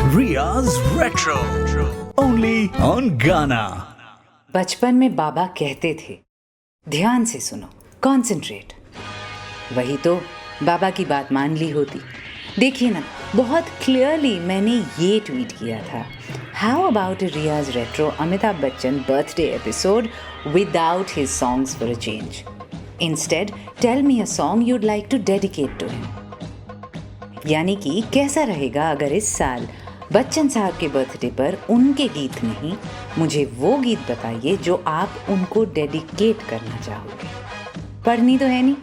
Riya's Retro, only on Ghana. बचपन में बाबा कहते थे, ध्यान से सुनो, कॉन्सेंट्रेट। वही तो बाबा की बात मान ली होती। देखिए ना, बहुत क्लियरली मैंने ये ट्वीट किया था, how about Ria's retro Amitabh Bachchan birthday episode without his songs for a change. Instead tell me a song you'd like to dedicate to him. यानी कि कैसा रहेगा अगर इस साल बच्चन साहब के बर्थडे पर उनके गीत नहीं, मुझे वो गीत बताइए जो आप उनको डेडिकेट करना चाहोगे। पढ़नी तो है नहीं,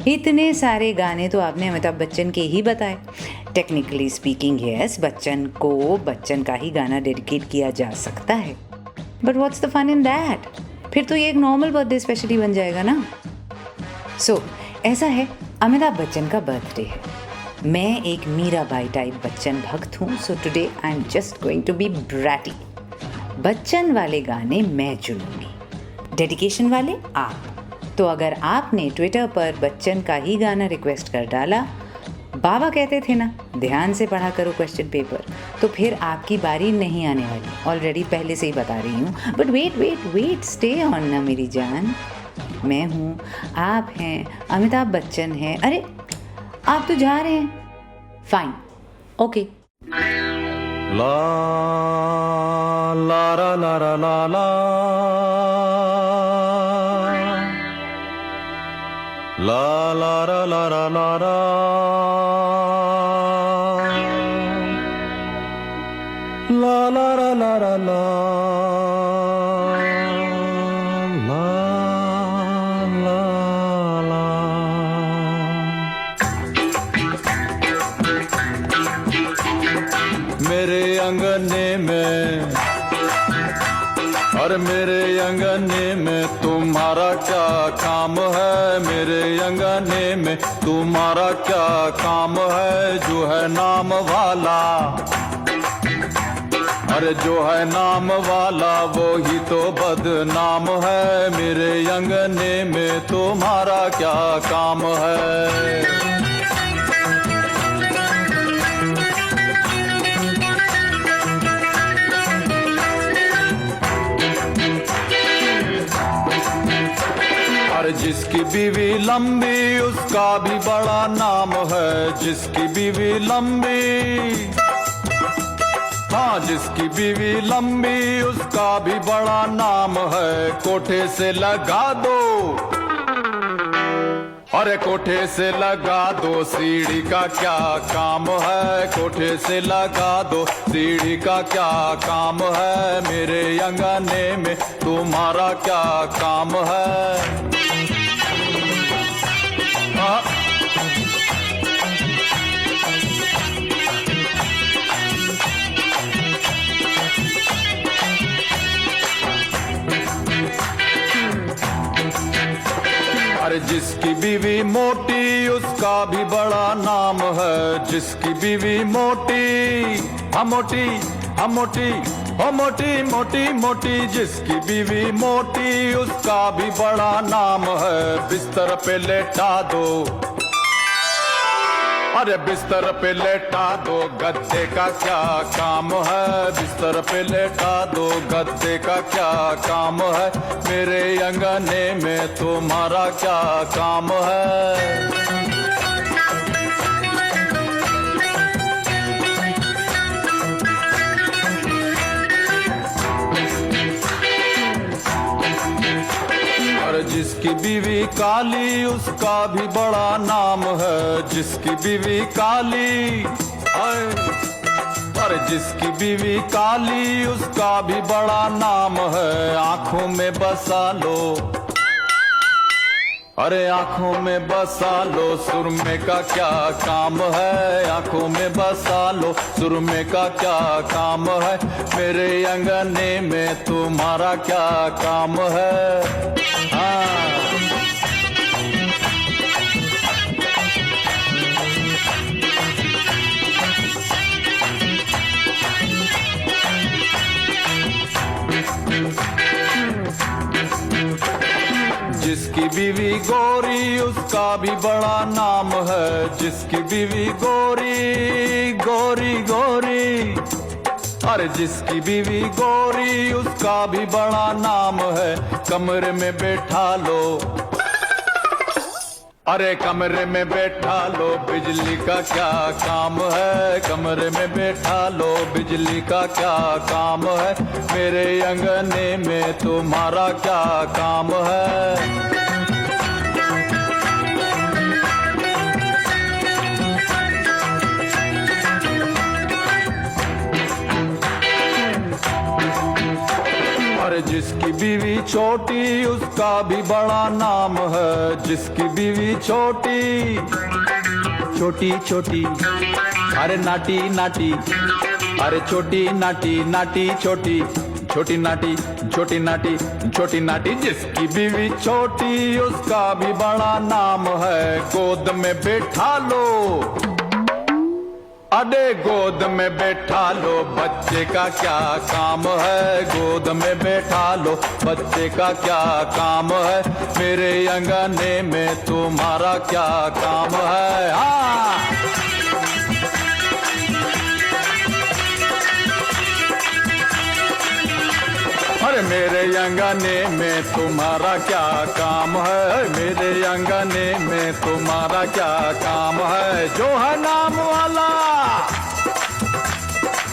इतने सारे गाने तो आपने अमिताभ बच्चन के ही बताए। टेक्निकली स्पीकिंग यस, बच्चन को बच्चन का ही गाना डेडिकेट किया जा सकता है, but what's the fun in that? फिर तो ये एक नॉर्मल बर्थडे स्पेशल ही बन जाएगा ना। सो ऐसा है, अमिताभ बच्चन का बर्थडे है। मैं एक मीराबाई टाइप बच्चन भक्त हूँ, so today I am just going to be bratty. Bachchan वाले गाने मैं चुनूंगी, डेडिकेशन वाले आप। तो अगर आपने ट्विटर पर बच्चन का ही गाना रिक्वेस्ट कर डाला, बाबा कहते थे ना, ध्यान से पढ़ा करो क्वेश्चन पेपर, तो फिर आपकी बारी नहीं आने वाली। ऑलरेडी पहले से ही बता रही हूँ, बट वेट स्टे ऑन ना मेरी जान। मैं हूँ, आप हैं, अमिताभ बच्चन हैं। अरे आप तो जा रहे हैं, फाइन, ओके। ला ला रा ला रा ला ला ला ला रा ला रा ला ला ला ला रा ला रा ला मेरे अंगने में, और मेरे अंगने में तुम्हारा क्या काम है? मेरे अंगने में तुम्हारा क्या काम है? जो है नाम वाला, अरे जो है नाम वाला वो ही तो बदनाम है। मेरे अंगने में तुम्हारा क्या काम है? जिसकी बीवी लंबी उसका भी बड़ा नाम है। जिसकी बीवी लंबी, हाँ, जिसकी बीवी लंबी उसका भी बड़ा नाम है। कोठे से लगा दो, अरे कोठे से लगा दो, सीढ़ी का क्या काम है? कोठे से लगा दो, सीढ़ी का क्या काम है? मेरे अंगने में तुम्हारा क्या काम है? अरे जिसकी बीवी मोटी उसका भी बड़ा नाम है। जिसकी बीवी मोटी, हम मोटी, हम मोटी, ओ मोटी मोटी मोटी, जिसकी बीवी मोटी उसका भी बड़ा नाम है। बिस्तर पे लेटा दो, अरे बिस्तर पे लेटा दो, गद्दे का क्या काम है? बिस्तर पे लेटा दो, गद्दे का क्या काम है? मेरे अंगने में तुम्हारा क्या काम है? जिसकी बीवी काली उसका भी बड़ा नाम है। जिसकी बीवी काली, अरे जिसकी बीवी काली उसका भी बड़ा नाम है। आंखों में बसा लो, अरे आंखों में बसा लो, सुरमे का क्या काम है? आंखों में बसा लो, सुरमे का क्या काम है? मेरे अंगने में तुम्हारा क्या काम है? जिसकी जिसकी बीवी गोरी उसका भी बड़ा नाम है, जिसकी बीवी गोरी गोरी गोरी, अरे जिसकी बीवी गोरी उसका भी बड़ा नाम है। कमरे में बैठा लो, अरे कमरे में बैठा लो, बिजली का क्या काम है, कमरे में बैठा लो, बिजली का क्या काम है, मेरे अंगने में तुम्हारा क्या काम है। अरे जिसकी बीवी छोटी उसका भी बड़ा नाम है, जिसकी बीवी छोटी छोटी छोटी, अरे नाटी नाटी, अरे छोटी नाटी नाटी छोटी, छोटी नाटी छोटी नाटी छोटी नाटी, जिसकी बीवी छोटी उसका भी बड़ा नाम है। गोद में बैठा लो, अरे गोद में बैठा लो, बच्चे का क्या काम है, गोद में बैठा लो, बच्चे का क्या काम है, मेरे अंगने में तुम्हारा क्या काम है। हाँ अरे मेरे अंगने में तुम्हारा क्या काम है, मेरे अंगने में तुम्हारा क्या काम है। जो है नाम वाला,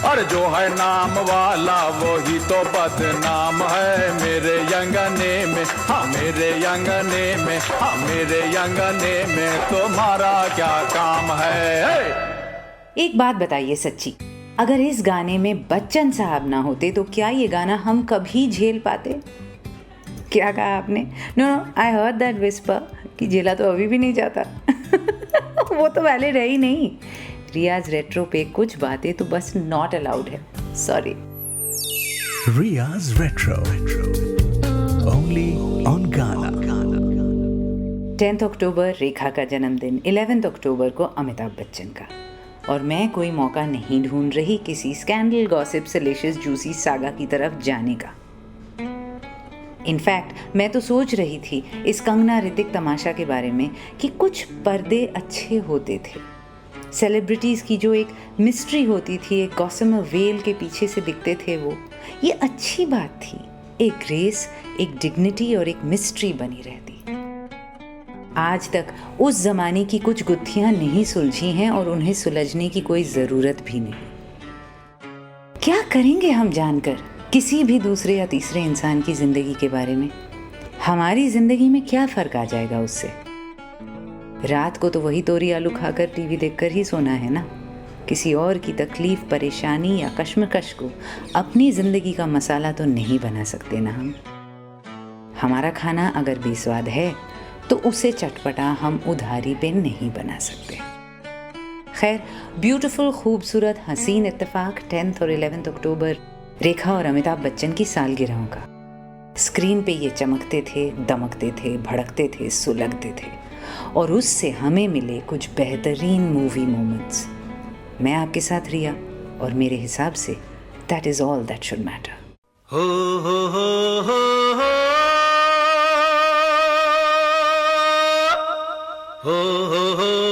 अरे जो है नाम वाला वही तो बदनाम है, मेरे अंगने में, हाँ मेरे अंगने में, हाँ मेरे अंगने में तुम्हारा क्या काम है। एक बात बताइए सच्ची, अगर इस गाने में बच्चन साहब ना होते तो क्या ये गाना हम कभी झेल पाते? क्या कहा आपने? No no, I heard that whisper कि झेला तो अभी भी नहीं जाता। वो तो पहले रही नहीं। रियाज रेट्रो पे कुछ बातें तो बस नॉट अलाउड है, sorry. Riya's Retro. Only on Ghana. 10 अक्टूबर रेखा का जन्मदिन, 11 अक्टूबर को अमिताभ बच्चन का। और मैं कोई मौका नहीं ढूंढ रही किसी स्कैंडल गॉसिप सलेशियस जूसी सागा की तरफ जाने का। इनफैक्ट मैं तो सोच रही थी इस कंगना ऋतिक तमाशा के बारे में कि कुछ पर्दे अच्छे होते थे। सेलिब्रिटीज़ की जो एक मिस्ट्री होती थी, एक गॉसिमर वेल के पीछे से दिखते थे, वो ये अच्छी बात थी। एक ग्रेस, एक डिग्निटी और एक मिस्ट्री बनी रहती। आज तक उस ज़माने की कुछ गुत्थियां नहीं सुलझी हैं और उन्हें सुलझने की कोई ज़रूरत भी नहीं। क्या करेंगे हम जानकर किसी भी दूसरे या तीसरे इंसान की ज़िंदगी के बारे में? हमारी ज़िंदगी में क्या फ़र्क आ जाएगा उससे? रात को तो वही तोरी आलू खाकर टीवी देखकर ही सोना है ना। किसी और की तकलीफ़, परेशानी या कश्मकश को अपनी ज़िंदगी का मसाला तो नहीं बना सकते ना हम। हमारा खाना अगर बेस्वाद है तो उसे चटपटा हम उधारी पे नहीं बना सकते। खैर, ब्यूटीफुल, खूबसूरत, हसीन इत्तेफाक 10 और 11 अक्टूबर रेखा और अमिताभ बच्चन की सालगिरहों का। स्क्रीन पे ये चमकते थे, दमकते थे, भड़कते थे, सुलगते थे और उससे हमें मिले कुछ बेहतरीन मूवी मोमेंट्स। मैं आपके साथ रिया और मेरे हिसाब say that is all that should matter. हो हो हो हो हो हो हो हो हो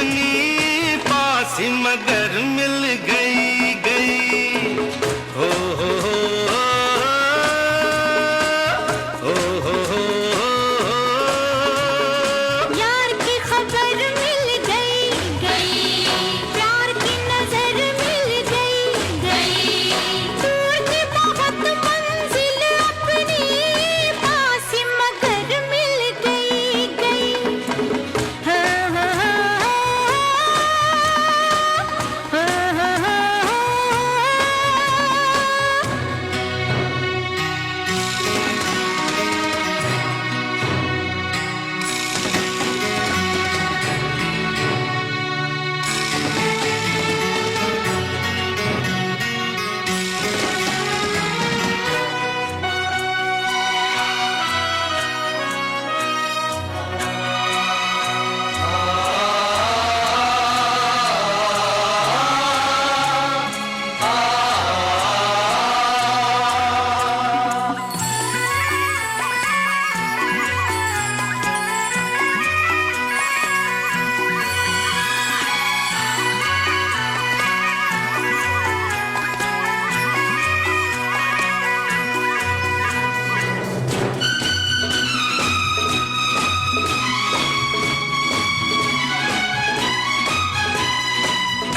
अपनी पास ही मगर मिल गई गई। हो हो हो हो हो हो हो। यार की खबर मिल गई गई, प्यार की नजर मिल गई गई। दूर की बहुत मंजिल अपनी पास ही मगर मिल गई गई। हाँ हाँ हाँ हाँ हाँ।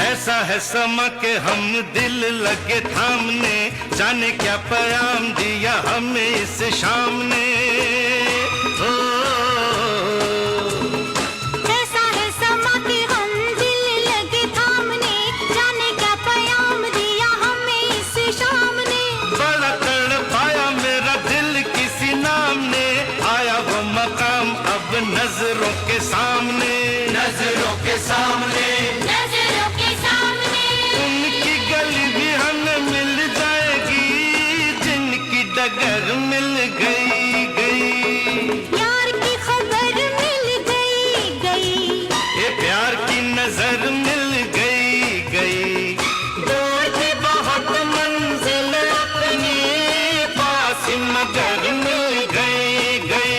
ऐसा है समा के हम दिल लगे थामने, जाने क्या पैगाम दिया हमें इस शाम ने। हो ऐसा है समा के हम दिल लगे थामने, जाने क्या पैगाम दिया हमें इस शाम ने। बड़ा तड़पाया मेरा दिल किसी नाम ने, आया वो मकाम अब नजरों के सामने, नजरों के सामने। नजरों के सामने उनकी गली भी हमें मिल जाएगी, जिनकी डगर मिल गई गई। यार की खबर मिल गई गई, ये प्यार की नजर मिल गई गई। दूर की बहुत मंजिल अपनी पास ही मगर मिल गई गई।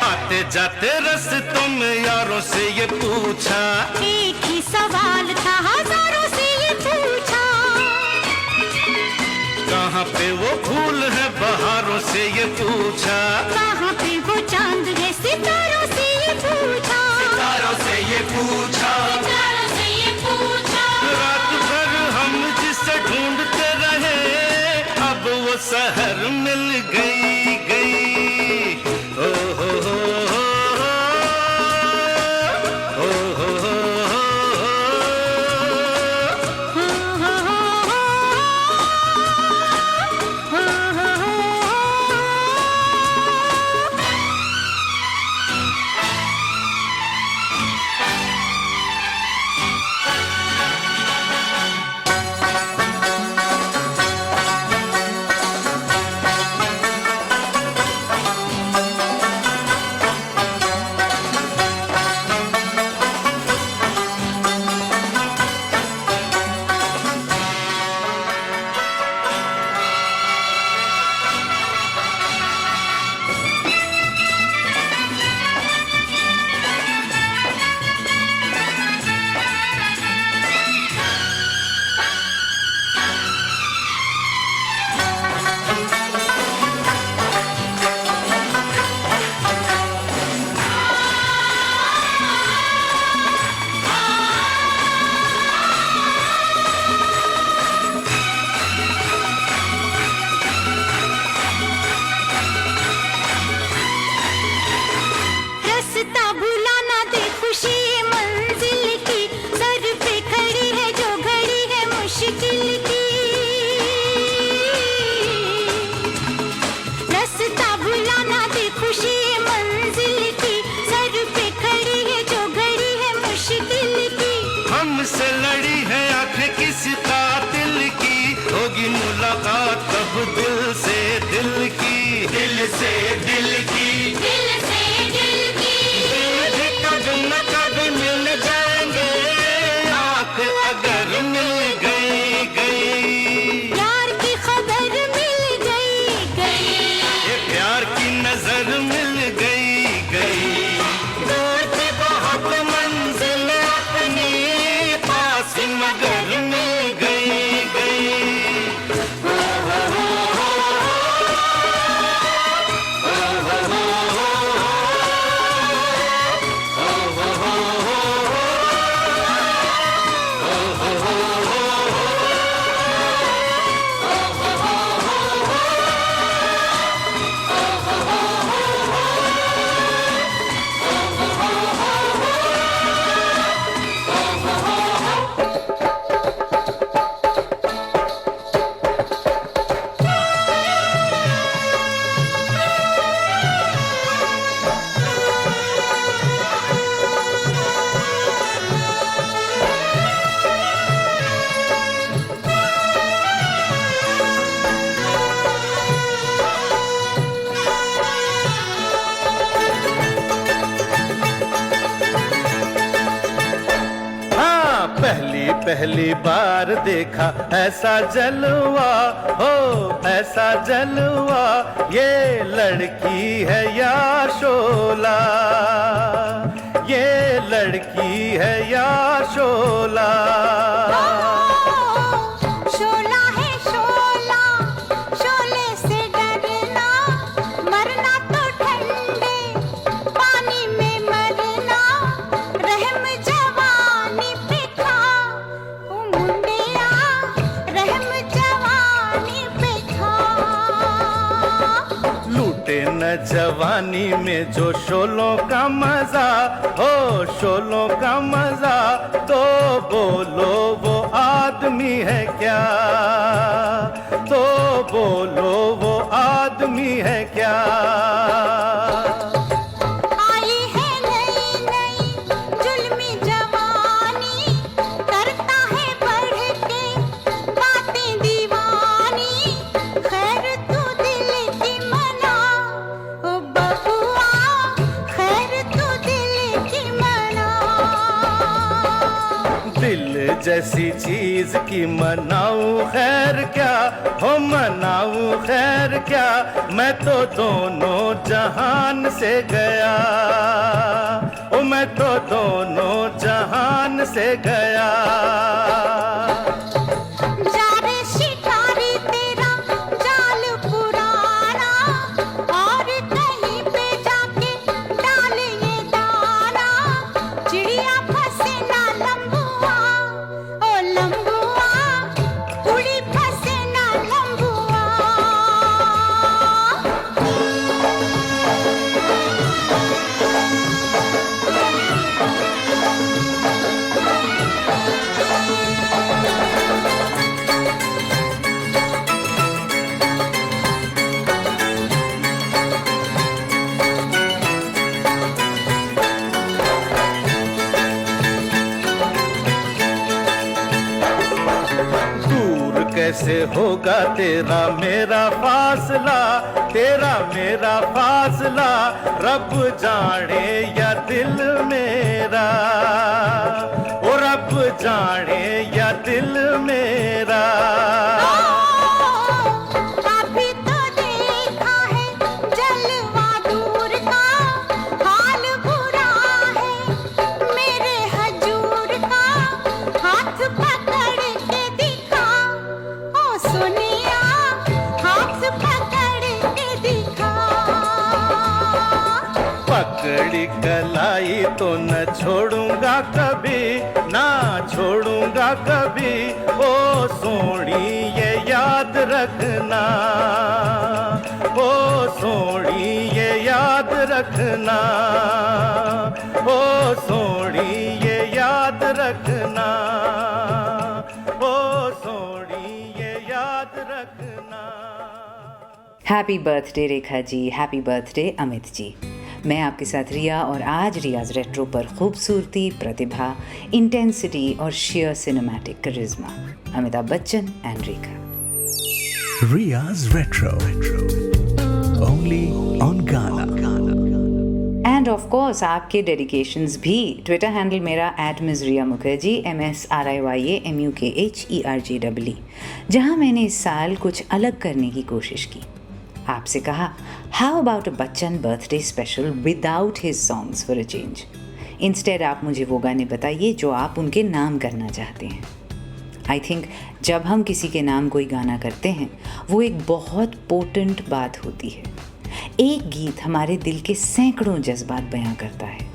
आते जाते रस्तों में यारों से ये पूछा, एक ही सवाल था हजारों से ये पूछा। कहाँ पे वो फूल है बहारों से ये पूछा, कहाँ पे वो चांद है सितारों से ये पूछा। तारों से ये पूछा। सितारों से ये पूछा। रात भर हम जिसे ढूंढते रहे, अब वो शहर मिल गई गई। ओ हो हो हो हो हो हो। अब दिल से दिल की, दिल से दिल की, दिल से दिल की दिल भी कभी न कभी मिल जाएंगे, आँख अगर मिल गई गई। प्यार की खबर मिल गई गई, ये प्यार की नजर मिल गई गई। दूर थी बहुत मंजिल अपनी, पास मगर मिल गई गई। हाँ, पहली पहली बार देखा ऐसा जलवा, हो ऐसा जलवा, ये लड़की है या शोला, ये लड़की है या शोला। शोला है शोला, शोले से डरना, मरना तो ठंडे पानी में मरना, रहम जवानी पे खा ओ मुंडिया, रहम जवानी पे खा। लूटे न जवानी में जो शोलों का मजा, हो शोलों का मजा, तो बोलो वो आदमी है क्या, तो बोलो वो आदमी है क्या। आई है नई नई जुल्मी जवानी, करता है बढ़ के बातें दीवानी, खैर तू दिल की मना ओ बबुआ, खैर तू दिल की मना। दिल जैसी चीज की मनाऊं खैर क्या, हो मनाऊं खैर क्या, मैं तो दोनों जहान से गया, ओ मैं तो दोनों जहान से गया। जा रे शिकारी तेरा जाल पुराना, और कहीं पे जाके डाल ये दाना, चिड़िया फंसे ना लंबुआ ओ लंबुआ, उड़ी फंसे ना लंबुआ। दूर कैसे होगा तेरा मेरा फासला, तेरा मेरा फासला, रब जाने या दिल मेरा, ओ रब जाने या दिल मेरा। अभी तो देखा है जलवा दूर का, हाल बुरा है मेरे हजूर का, हाथ पकड़ के दिखा ओ सुनिया, हाथ पकड़ के दिखा। पकड़ी कलाई तो न छोड़ूंगा कभी, ना छोड़ूंगा कभी, ओ सोनी ये याद रखना, ओ सोनी ये याद रखना, ओ सोनी ये याद रखना, ओ सोनी ये याद रखना। Happy birthday Rekha ji, happy birthday Amit ji. मैं आपके साथ रिया और आज रियाज रेट्रो पर खूबसूरती, प्रतिभा, इंटेंसिटी और शेयर सिनेमैटिक करिश्मा, Amitabh Bachchan and Rekha. Ria's Retro. Only on Ghana. And of course आपके डेडिकेशंस भी। ट्विटर हैंडल मेरा @MsRia Mukherjee MsRiaMukherjee, जहां मैंने इस साल कुछ अलग करने की कोशिश की। आपसे कहा, how about a Bachchan birthday special without his songs for a change. Instead आप मुझे वो गाने बताइए जो आप उनके नाम करना चाहते हैं। आई थिंक जब हम किसी के नाम कोई गाना करते हैं वो एक बहुत पोटेंट बात होती है। एक गीत हमारे दिल के सैकड़ों जज्बात बयां करता है।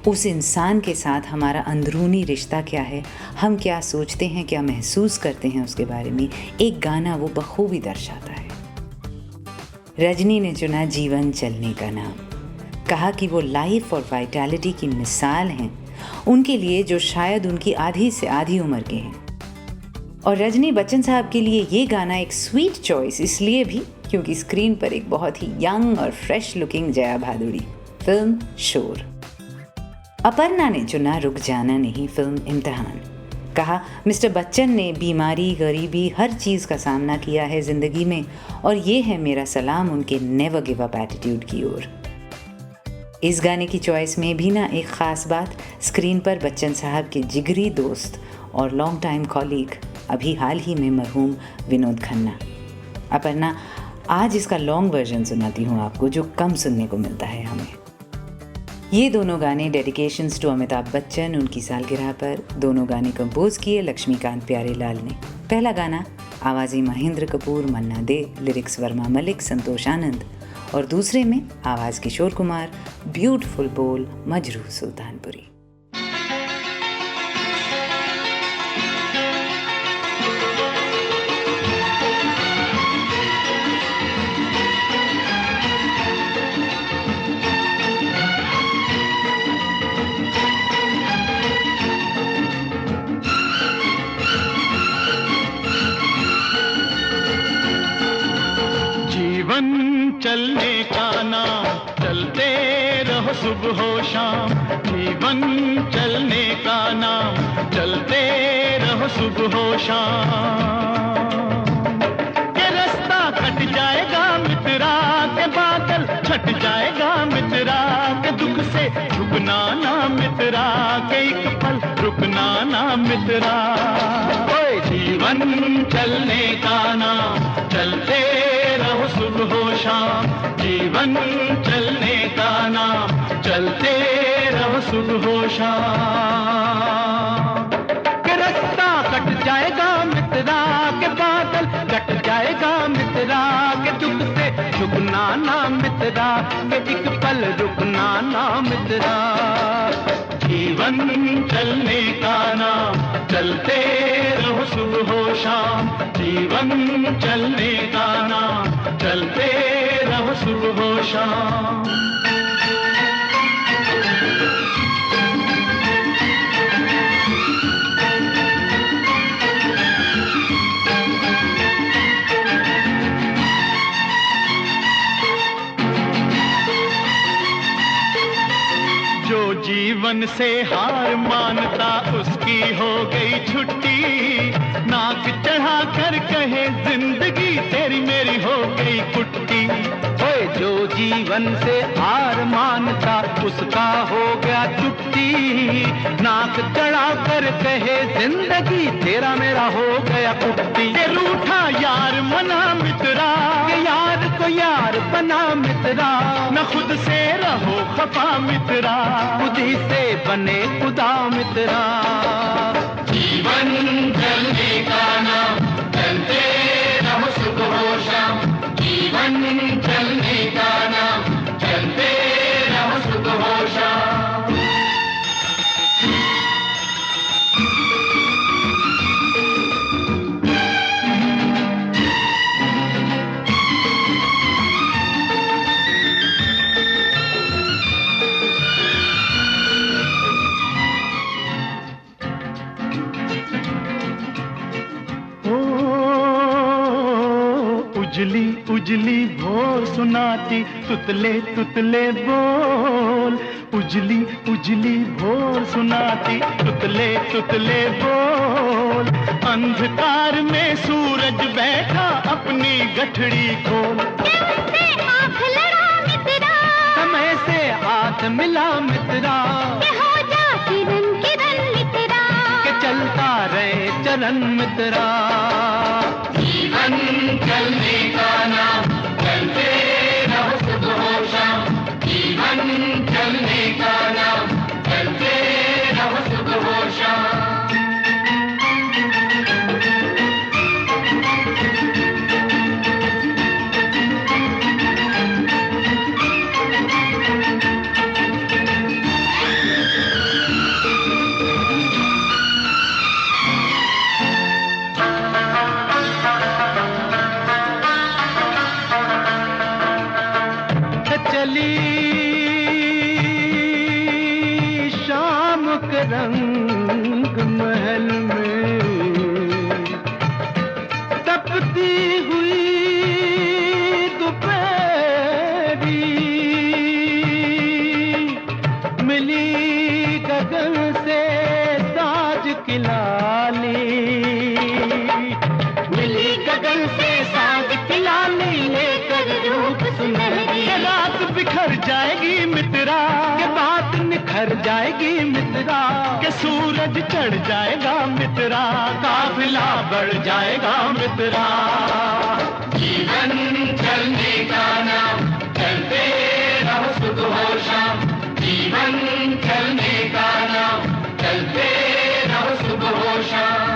उस इंसान के साथ हमारा अंदरूनी रिश्ता क्या है, हम क्या सोचते हैं, क्या महसूस करते हैं उसके बारे में एक गाना वो बखूबी दर्शाता है। रजनी ने चुना जीवन चलने का नाम। कहा कि वो लाइफ और वाइटैलिटी की मिसाल हैं उनके लिए जो शायद उनकी आधी से आधी उम्र के हैं। और रजनी बच्चन साहब के लिए ये गाना एक स्वीट चॉइस इसलिए भी क्योंकि स्क्रीन पर एक बहुत ही यंग और fresh looking Jaya Bhaduri. Film शोर। अपर्णा ने चुना रुक जाना नहीं, फिल्म इम्तिहान। कहा, मिस्टर बच्चन ने बीमारी, गरीबी, हर चीज़ का सामना किया है ज़िंदगी में और ये है मेरा सलाम उनके नेवर गिव अप एटीट्यूड की ओर। इस गाने की चॉइस में भी ना एक ख़ास बात, स्क्रीन पर बच्चन साहब के जिगरी दोस्त और लॉन्ग टाइम कॉलीग, अभी हाल ही में मरहूम विनोद खन्ना। अपर्णा, आज इसका लॉन्ग वर्जन सुनाती हूँ आपको जो कम सुनने को मिलता है हमें। ये दोनों गाने डेडिकेशंस टू अमिताभ बच्चन उनकी सालगिरह पर। दोनों गाने कंपोज किए लक्ष्मीकांत प्यारेलाल ने। पहला गाना आवाज़ें महेंद्र कपूर, मन्ना दे, लिरिक्स वर्मा मलिक, संतोष आनंद और दूसरे में आवाज़ किशोर कुमार, ब्यूटीफुल बोल मजरूह सुल्तानपुरी। चलने का नाम, चलते रहो सुबह शाम। जीवन चलने का नाम, चलते रहो सुबह शाम। ये रास्ता कट जाएगा मित्रा के, बादल छट जाएगा मित्रा के, दुख से झुकना ना मित्रा के, एक पल रुकना ना मित्रा। ओए जीवन चलने का नाम, चलते रहो सुबह शाम। जीवन चलने का नाम, चलते रहो सुबह शाम। के रास्ता कट जाएगा मित्रा के, बादल कट जाएगा मित्रा के, दुख से झुकना ना मित्रा के, एक पल रुकना ना मित्रा। जीवन चलने का नाम, चलते रहो सुबह शाम। जीवन चलने का नाम, चलते रहो सुबह शाम। जीवन से हार मानता उसकी हो गई छुट्टी, नाक चढ़ा कर कहे जिंदगी तेरी मेरी हो गई कुट्टी। ओए जो जीवन से हार मानता उसका हो गया छुट्टी, नाक चढ़ा कर कहे जिंदगी तेरा मेरा हो गया कुट्टी। ये रूठा यार मना मित्रा, ये यार को यार बना मित्रा, न खुद से रहो खफा मित्रा, खुद ही से बने खुदा मित्रा। जीवन चलने का नाम, चलते रहो सुबह शाम। जीवन चलने का नाम, चलते रहो सुबह शाम। उजली उजली भोर सुनाती तुतले तुतले बोल, उजली उजली भोर सुनाती तुतले तुतले बोल। अंधकार में सूरज बैठा अपनी गठड़ी खोल। से आँख लड़ा मित्रा, समय से हाथ मिला मित्रा, के हो जा किरण किरण मित्रा, के चलता रहे चरण मित्रा। जीवन चलने का नाम, चलते रहो सुबह हो शाम। जीवन चलने का नाम, चलते रहो सुबह हो शाम। शाम के रंग महल में तपती हुई दोपहरी, मिली गगन से ताज की लाली, मिली गगन से साज की लाली लेकर रूप सुनहरी। रात बिखर जाएगी मित्रा, के बात निखर जाएगी मित्रा, के सूरज चढ़ जाएगा मित्रा, काफिला बढ़ जाएगा मित्रा। जीवन चलने का नाम, चलते रहो सुबह हो शाम। जीवन चलने का नाम, चलते रहो सुबह हो शाम।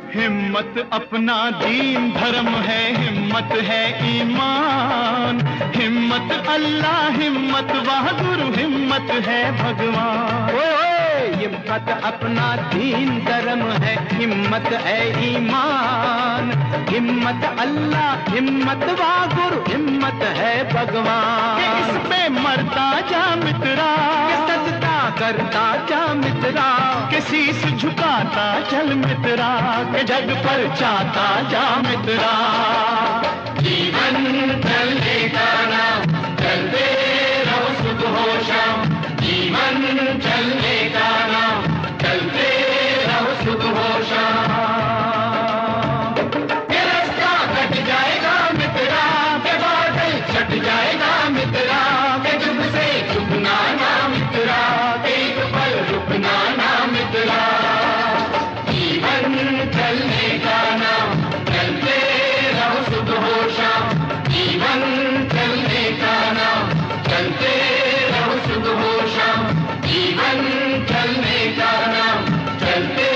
हिम्मत अपना दीन धर्म है, हिम्मत है ईमान। हिम्मत अल्लाह, हिम्मत बहादुर, हिम्मत है भगवान। हिम्मत अपना दीन धर्म है, हिम्मत है ईमान। हिम्मत अल्लाह, हिम्मत बहादुर, हिम्मत है भगवान। इस पे मरता जा मित्रा, सजदा करता जा मित्रा, के शीश झुकाता चल मित्रा, के जग पर चाहता जा मित्रा। जीवन चलने का नाम, चलते रहो सुबह हो शाम। जीवन चलने का नाम, चलते रहो सुबह हो शाम। ये रास्ता कट जाएगा मित्रा, के बादल छट जाएगा मित्रा, के जुग से चुपना ना मित्रा, के एक पल रुकना ना मित्रा। जीवन चलने का नाम, चलते रहो सुबह हो शाम। जीवन चलने का नाम, चलते रहो सुबह हो शाम। जीवन चलने का नाम, चलते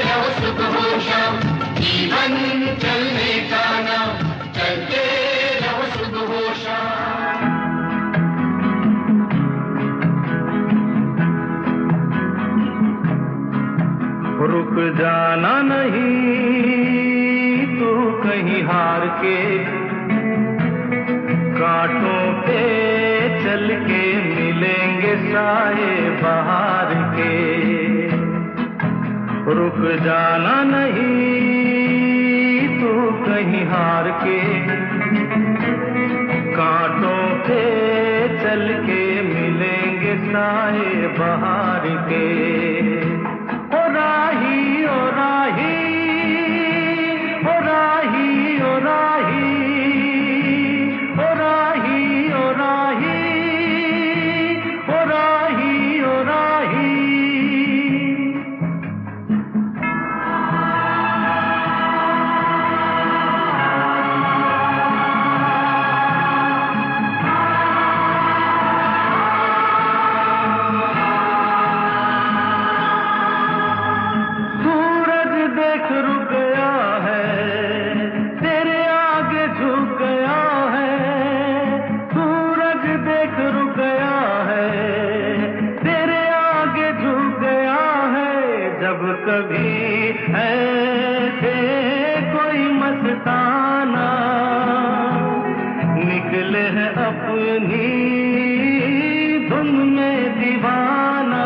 रहो सुबह हो शाम। जीवन चलने का नाम, चलते रहो सुबह हो शाम। रुक जाना नहीं तू कहीं हार के, कांटों पे चल के मिलेंगे साए बहार के। रुक जाना नहीं तू कहीं हार के, कांटों पे चल के मिलेंगे साए बहार के। ओ राही ओ राही ओ राही ओ राही ओ राही ओ राही ओ राही ओ राही। गया है, सूरज देख रुक गया है, तेरे आगे झुक गया है। जब कभी ऐसे कोई मस्ताना निकले है अपनी धुन में दीवाना,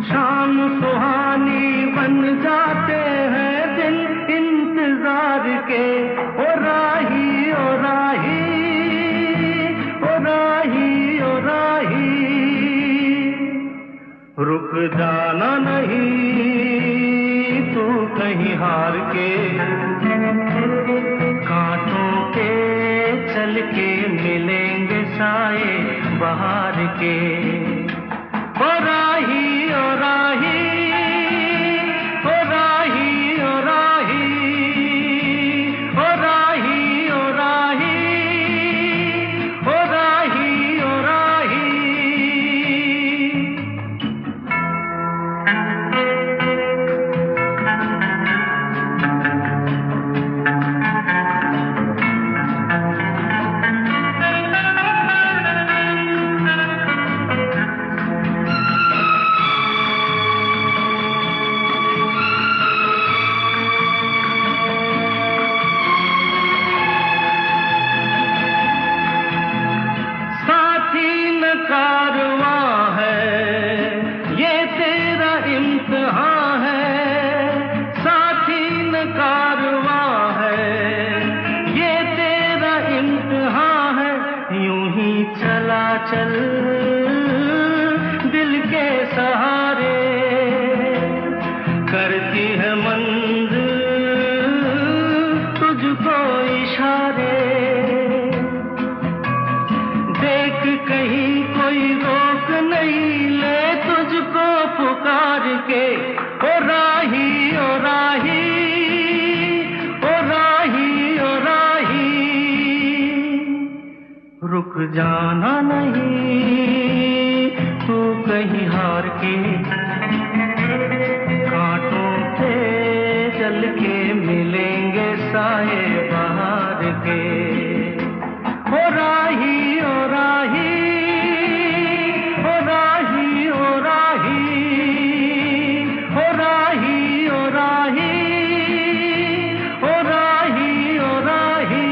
शाम सुहानी बन जाते हैं दिन इंतजार के। ओ राही ओ राही ओ राही ओ राही, रुक जाना नहीं तू कहीं हार के, कांटों के चल के मिलेंगे साए बहार के। ओ राही ओ राही ओ राही ओ राही ओ राही ओ राही ओ राही ओ राही। कारवां है ये तेरा इम्तिहान है, साथी न कारवां है ये तेरा इम्तिहान है। यूं ही चला चल दिल के सहारे, करती है मंजिल तुझको इशारे। देख कहीं कोई रोक नहीं ले तुझको पुकार के। ओ राही ओ राही ओ राही ओ राही, रुक जाना नहीं तू कहीं हार के, कांटों पे चल के मिलेंगे साए बहार के। ओ राही ओ राही ओ राही ओ राही ओ राही ओ राही ओ राही ओ राही।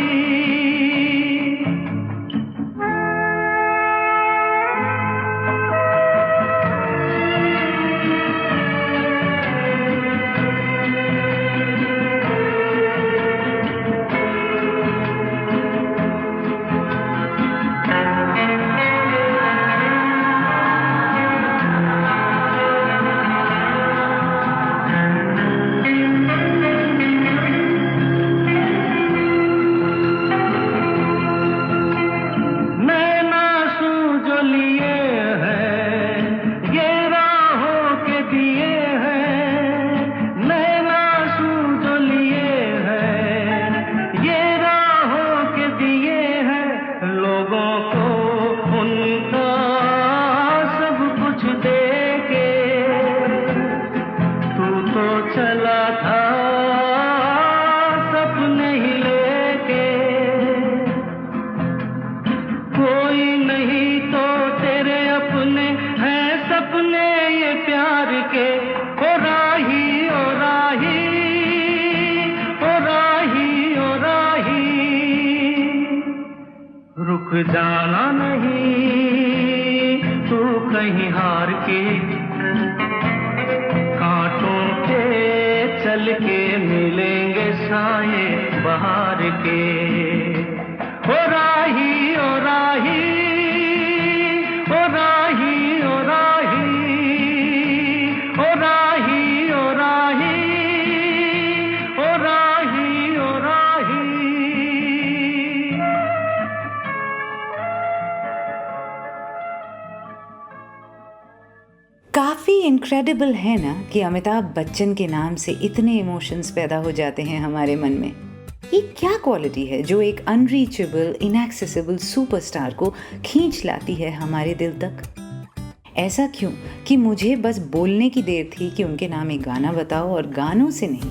रुक जाना नहीं तू कहीं हार के, कांटों पे चल के मिलेंगे साए बहार के। ओ राही ओ राही ओ राही ओ राही ओ राही ओ राही ओ राही ओ राही। काफ़ी इनक्रेडिबल है ना कि अमिताभ बच्चन के नाम से इतने इमोशंस पैदा हो जाते हैं हमारे मन में। ये क्या क्वालिटी है जो एक अनरीचेबल इनएक्सेसिबल सुपरस्टार को खींच लाती है हमारे दिल तक? ऐसा क्यों कि मुझे बस बोलने की देर थी कि उनके नाम एक गाना बताओ, और गानों से नहीं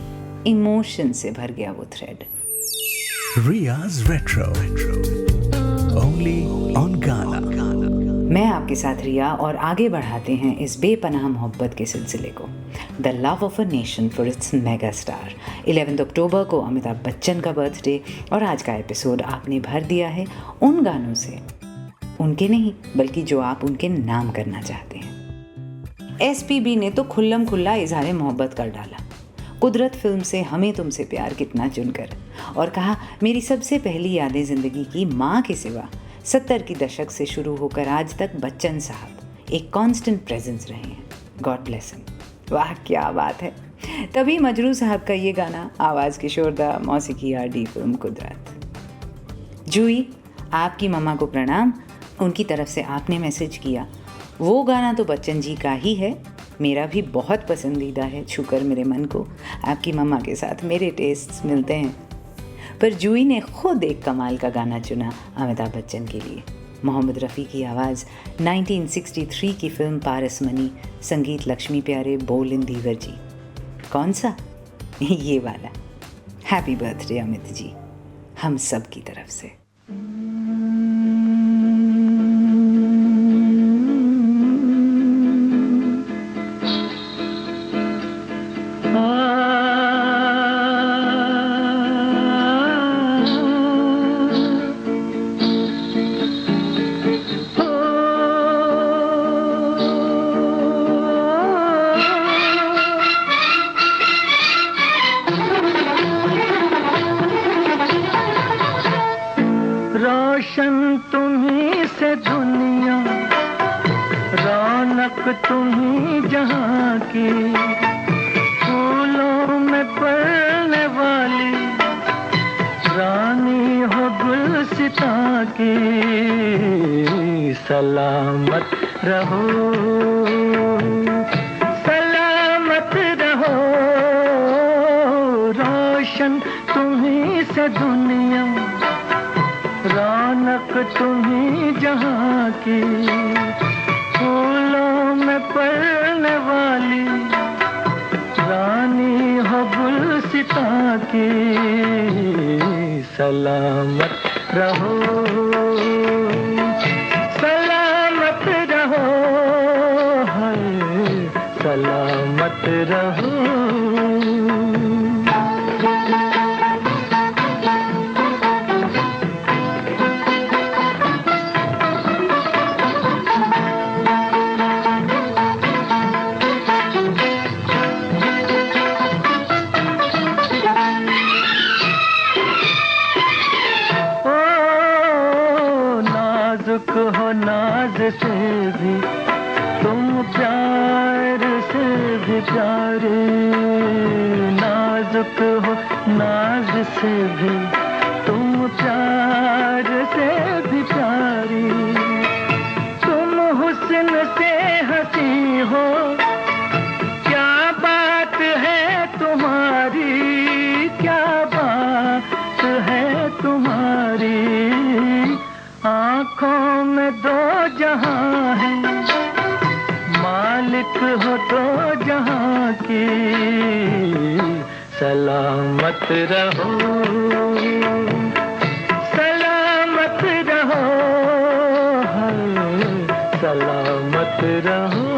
इमोशन से भर गया वो thread. Riya's Retro. Only on Ghana. मैं आपके साथ रिया और आगे बढ़ाते हैं इस बेपनाह मोहब्बत के सिलसिले को। The love of a nation for its mega star. 11 अक्टूबर को अमिताभ बच्चन का बर्थडे और आज का एपिसोड आपने भर दिया है उन गानों से, उनके नहीं बल्कि जो आप उनके नाम करना चाहते हैं। एसपीबी ने तो खुल्लम खुल्ला इजहार मोहब्बत कर डाला कुदरत फिल्म से हमें तुमसे प्यार कितना चुनकर, और कहा मेरी सबसे पहली यादें ज़िंदगी की माँ के सिवा 70 की दशक से शुरू होकर आज तक बच्चन साहब एक कांस्टेंट प्रेजेंस रहे हैं। God bless him. वाह क्या बात है। तभी मजरू साहब का ये गाना आवाज़ किशोरदा, मौसीकी आरडी फिल्म कुदरत। जूही, आपकी मम्मा को प्रणाम, उनकी तरफ से आपने मैसेज किया। वो गाना तो बच्चन जी का ही है, मेरा भी बहुत पसंदीदा है, छूकर मेरे मन को आपकी मम्मा के साथ मेरे टेस्ट्स मिलते हैं। पर जूही ने खुद एक कमाल का गाना चुना अमिताभ बच्चन के लिए। मोहम्मद रफ़ी की आवाज़, 1963 की फिल्म पारस मनी, संगीत लक्ष्मी प्यारे, बोल इंदिवर जी। कौन सा? ये वाला। हैप्पी बर्थडे अमित जी, हम सब की तरफ से। रोशन तुम्ही से दुनिया, रौनक तुम्ही जहाँ की, फूलों में पलने वाली रानी हो गुलसिता की। सलामत रहो, सलामत रहो, रोशन तुम्ही से दुनिया, रौनक तुम्ही जहाँ की, फूलों में पलने वाली रानी हो गुलसिता की। सलामत रहो, सलामत रहो, हाय सलामत रहो। हो नाज से भी तुम प्यार से भी प्यारे, नाजुक हो नाज से भी तुम प्यार से भी प्यारी। तुम हुस्न से हंसी हो, क्या बात है तुम्हारी, क्या बात है तुम्हारी। आँखों में दो जहां है, मालिक हो दो जहां की। सलामत रहो, सलामत रहो, सलामत रहो।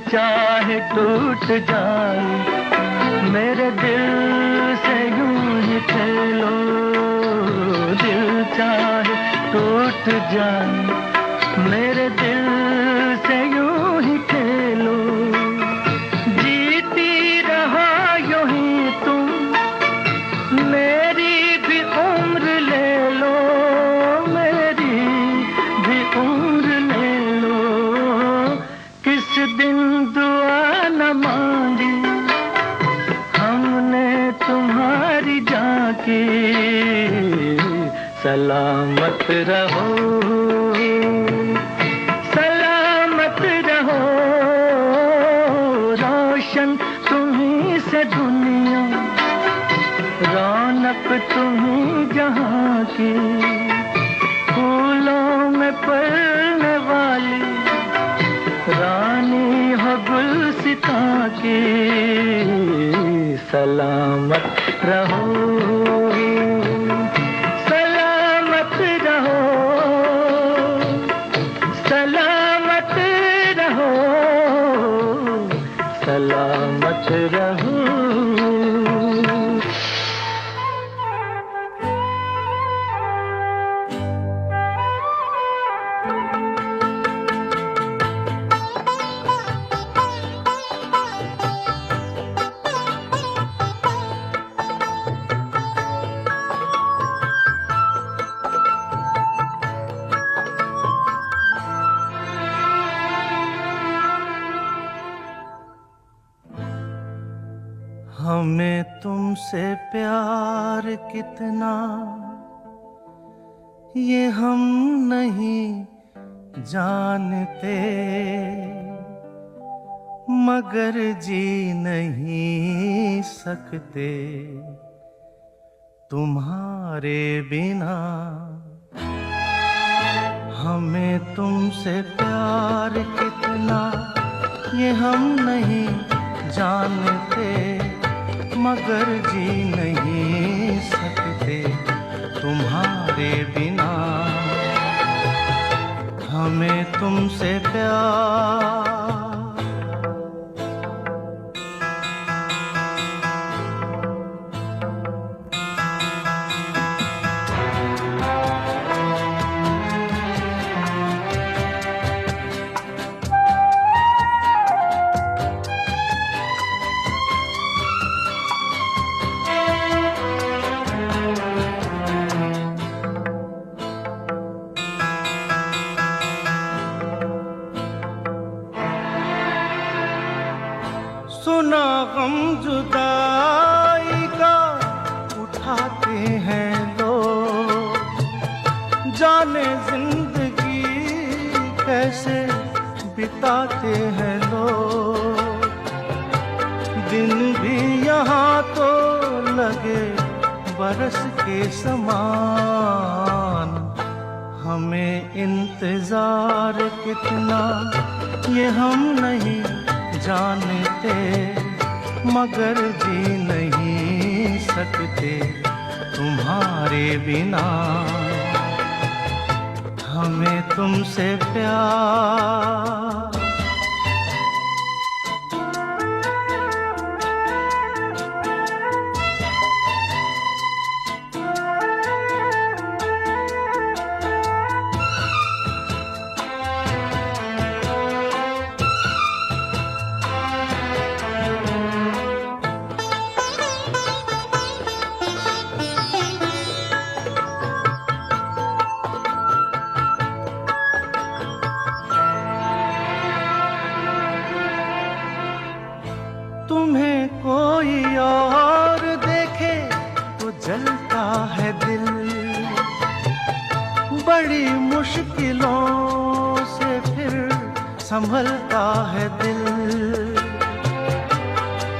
चाहे टूट जाए मेरे दिल से यूं ही खेलो, दिल चाहे टूट जाए मेरे दिल से यूं ही खेलो। जीती रहो यूं ही तुम, मेरी भी उम्र ले लो, मेरी भी उम्र ले लो। किस दिन दुआ न मांगी हमने तुम्हारी जाके। सलामत रहो, की, फूलों में पलने वाली रानी हो गुलसितां की। सलामत रहो, सलामत रहो, सलामत रहो, सलामत रहो। हमें तुमसे प्यार कितना ये हम नहीं जानते, मगर जी नहीं सकते तुम्हारे बिना। हमें तुमसे प्यार कितना ये हम नहीं जानते, मगर जी नहीं सकते तुम्हारे बिना। हमें तुमसे प्यार सुना गम जुदाई का उठाते हैं लोग, जाने जिंदगी कैसे बिताते हैं लोग। दिन भी यहाँ तो लगे बरस के समान, हमें इंतजार कितना ये हम नहीं जानते, मगर जी नहीं सकते तुम्हारे बिना। हमें तुमसे प्यार तुम्हें कोई और देखे तो जलता है दिल, बड़ी मुश्किलों से फिर संभलता है दिल।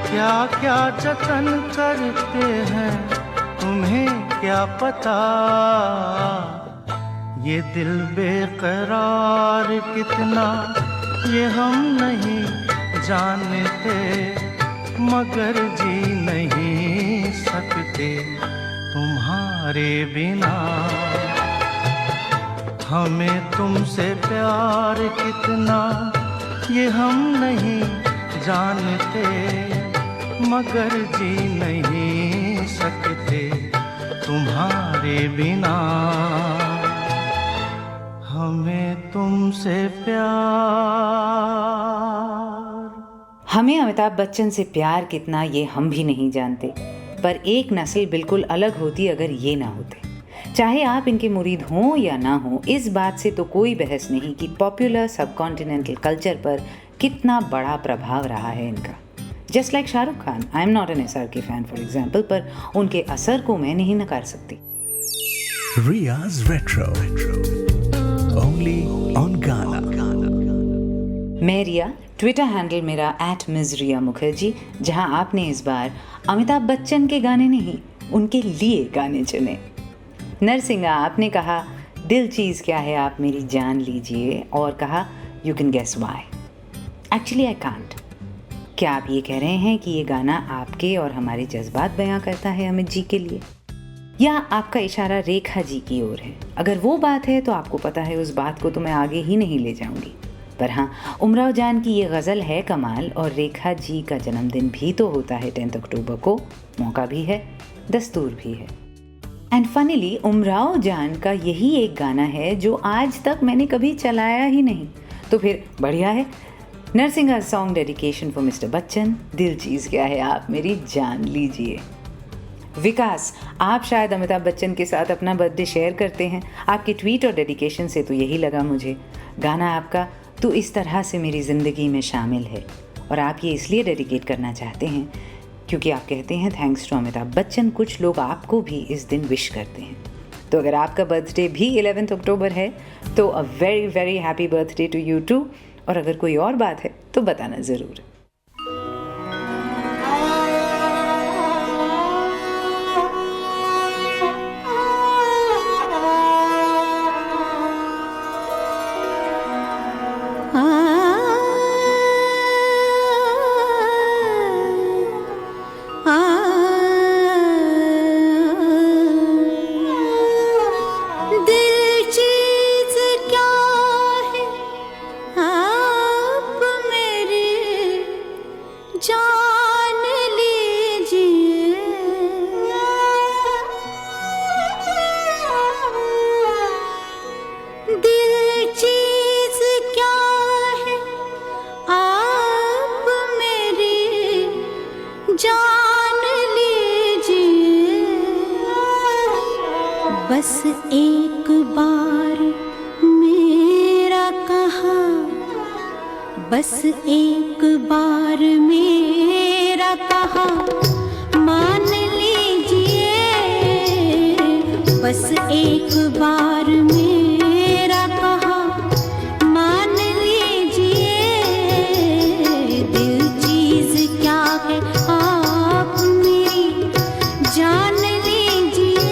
क्या क्या जतन करते हैं तुम्हें क्या पता, ये दिल बेकरार कितना ये हम नहीं जानते, मगर जी नहीं सकते तुम्हारे बिना। हमें तुमसे प्यार कितना ये हम नहीं जानते, मगर जी नहीं सकते तुम्हारे बिना। हमें तुमसे प्यार हमें अमिताभ बच्चन से प्यार कितना ये हम भी नहीं जानते, पर एक नस्ल बिल्कुल अलग होती अगर ये ना होते। चाहे आप इनके मुरीद हों या ना हो, इस बात से तो कोई बहस नहीं कि पॉपुलर सबकॉन्टिनेंटल कल्चर पर कितना बड़ा प्रभाव रहा है इनका। Just like Shahrukh Khan, I am not an SRK fan for example, पर उनके असर को मैं नहीं नकार सकती। Ria's Retro. Only on Ghana. मैं रिया, ट्विटर हैंडल मेरा @MsRia मुखर्जी, जहां आपने इस बार अमिताभ बच्चन के गाने नहीं, उनके लिए गाने चुने। नरसिंगा, आपने कहा दिल चीज़ क्या है आप मेरी जान लीजिए, और कहा you can guess why. Actually I can't. क्या आप ये कह रहे हैं कि ये गाना आपके और हमारे जज्बात बयां करता है अमित जी के लिए, या आपका इशारा रेखा जी की ओर है? अगर वो बात है तो आपको पता है उस बात को तो मैं आगे ही नहीं ले जाऊंगी। पर हाँ, उमराव जान की ये गज़ल है कमाल, और रेखा जी का जन्मदिन भी तो होता है 10 अक्टूबर को। मौका भी है, दस्तूर भी है। एंड फनीली उमराव जान का यही एक गाना है जो आज तक मैंने कभी चलाया ही नहीं, तो फिर बढ़िया है। Narsinga song dedication for mister Bachchan, दिल चीज़ क्या है आप मेरी जान लीजिए। विकास, आप शायद अमिताभ बच्चन के साथ अपना बर्थडे शेयर करते हैं। आपके ट्वीट और डेडिकेशन से तो यही लगा मुझे। गाना आपका तू इस तरह से मेरी ज़िंदगी में शामिल है, और आप ये इसलिए डेडिकेट करना चाहते हैं क्योंकि आप कहते हैं थैंक्स टू अमिताभ बच्चन कुछ लोग आपको भी इस दिन विश करते हैं। तो अगर आपका बर्थडे भी 11 अक्टूबर है तो a very very happy birthday to you too, और अगर कोई और बात है तो बताना ज़रूर। दिल चीज़ क्या है आप मेरी जान लीजिए। दिल चीज़ क्या है आप मेरी जान लीजिए। बस एक बार मेरा कहा, बस एक बार मेरा कहा मान लीजिए। बस एक बार मेरा कहा मान लीजिए। दिल चीज़ क्या है आप मेरी जान लीजिए।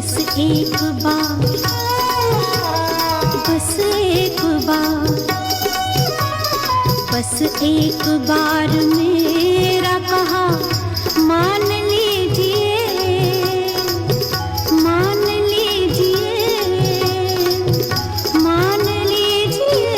बस एक बार, बस एक बार, बस एक बार मेरा कहा मान लीजिए, मान लीजिए, मान लीजिए।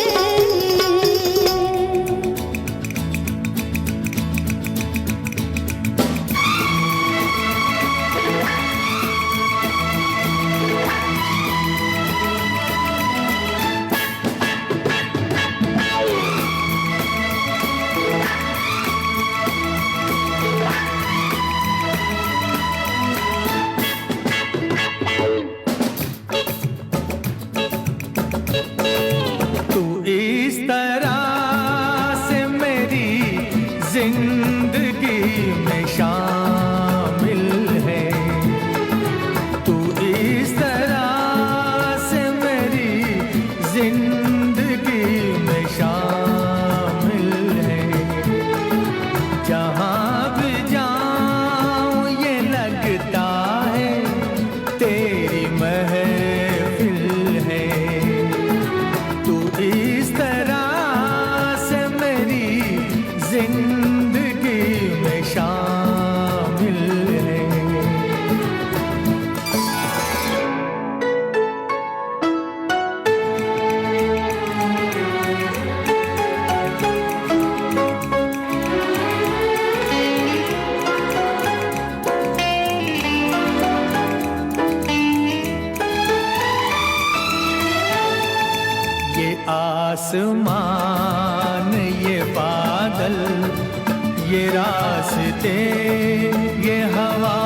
तू इस तरह से मेरी जिंदगी में शामिल है, तू इस तरह से मेरी जिंदगी में शामिल है। जहाँ भी जाऊँ ये लगता है तेरी महफिल है। तू इस तरह से मेरी जिंदगी में शामिल है। ये आसमान, ये बादल, ये रास्ते, ये हवा,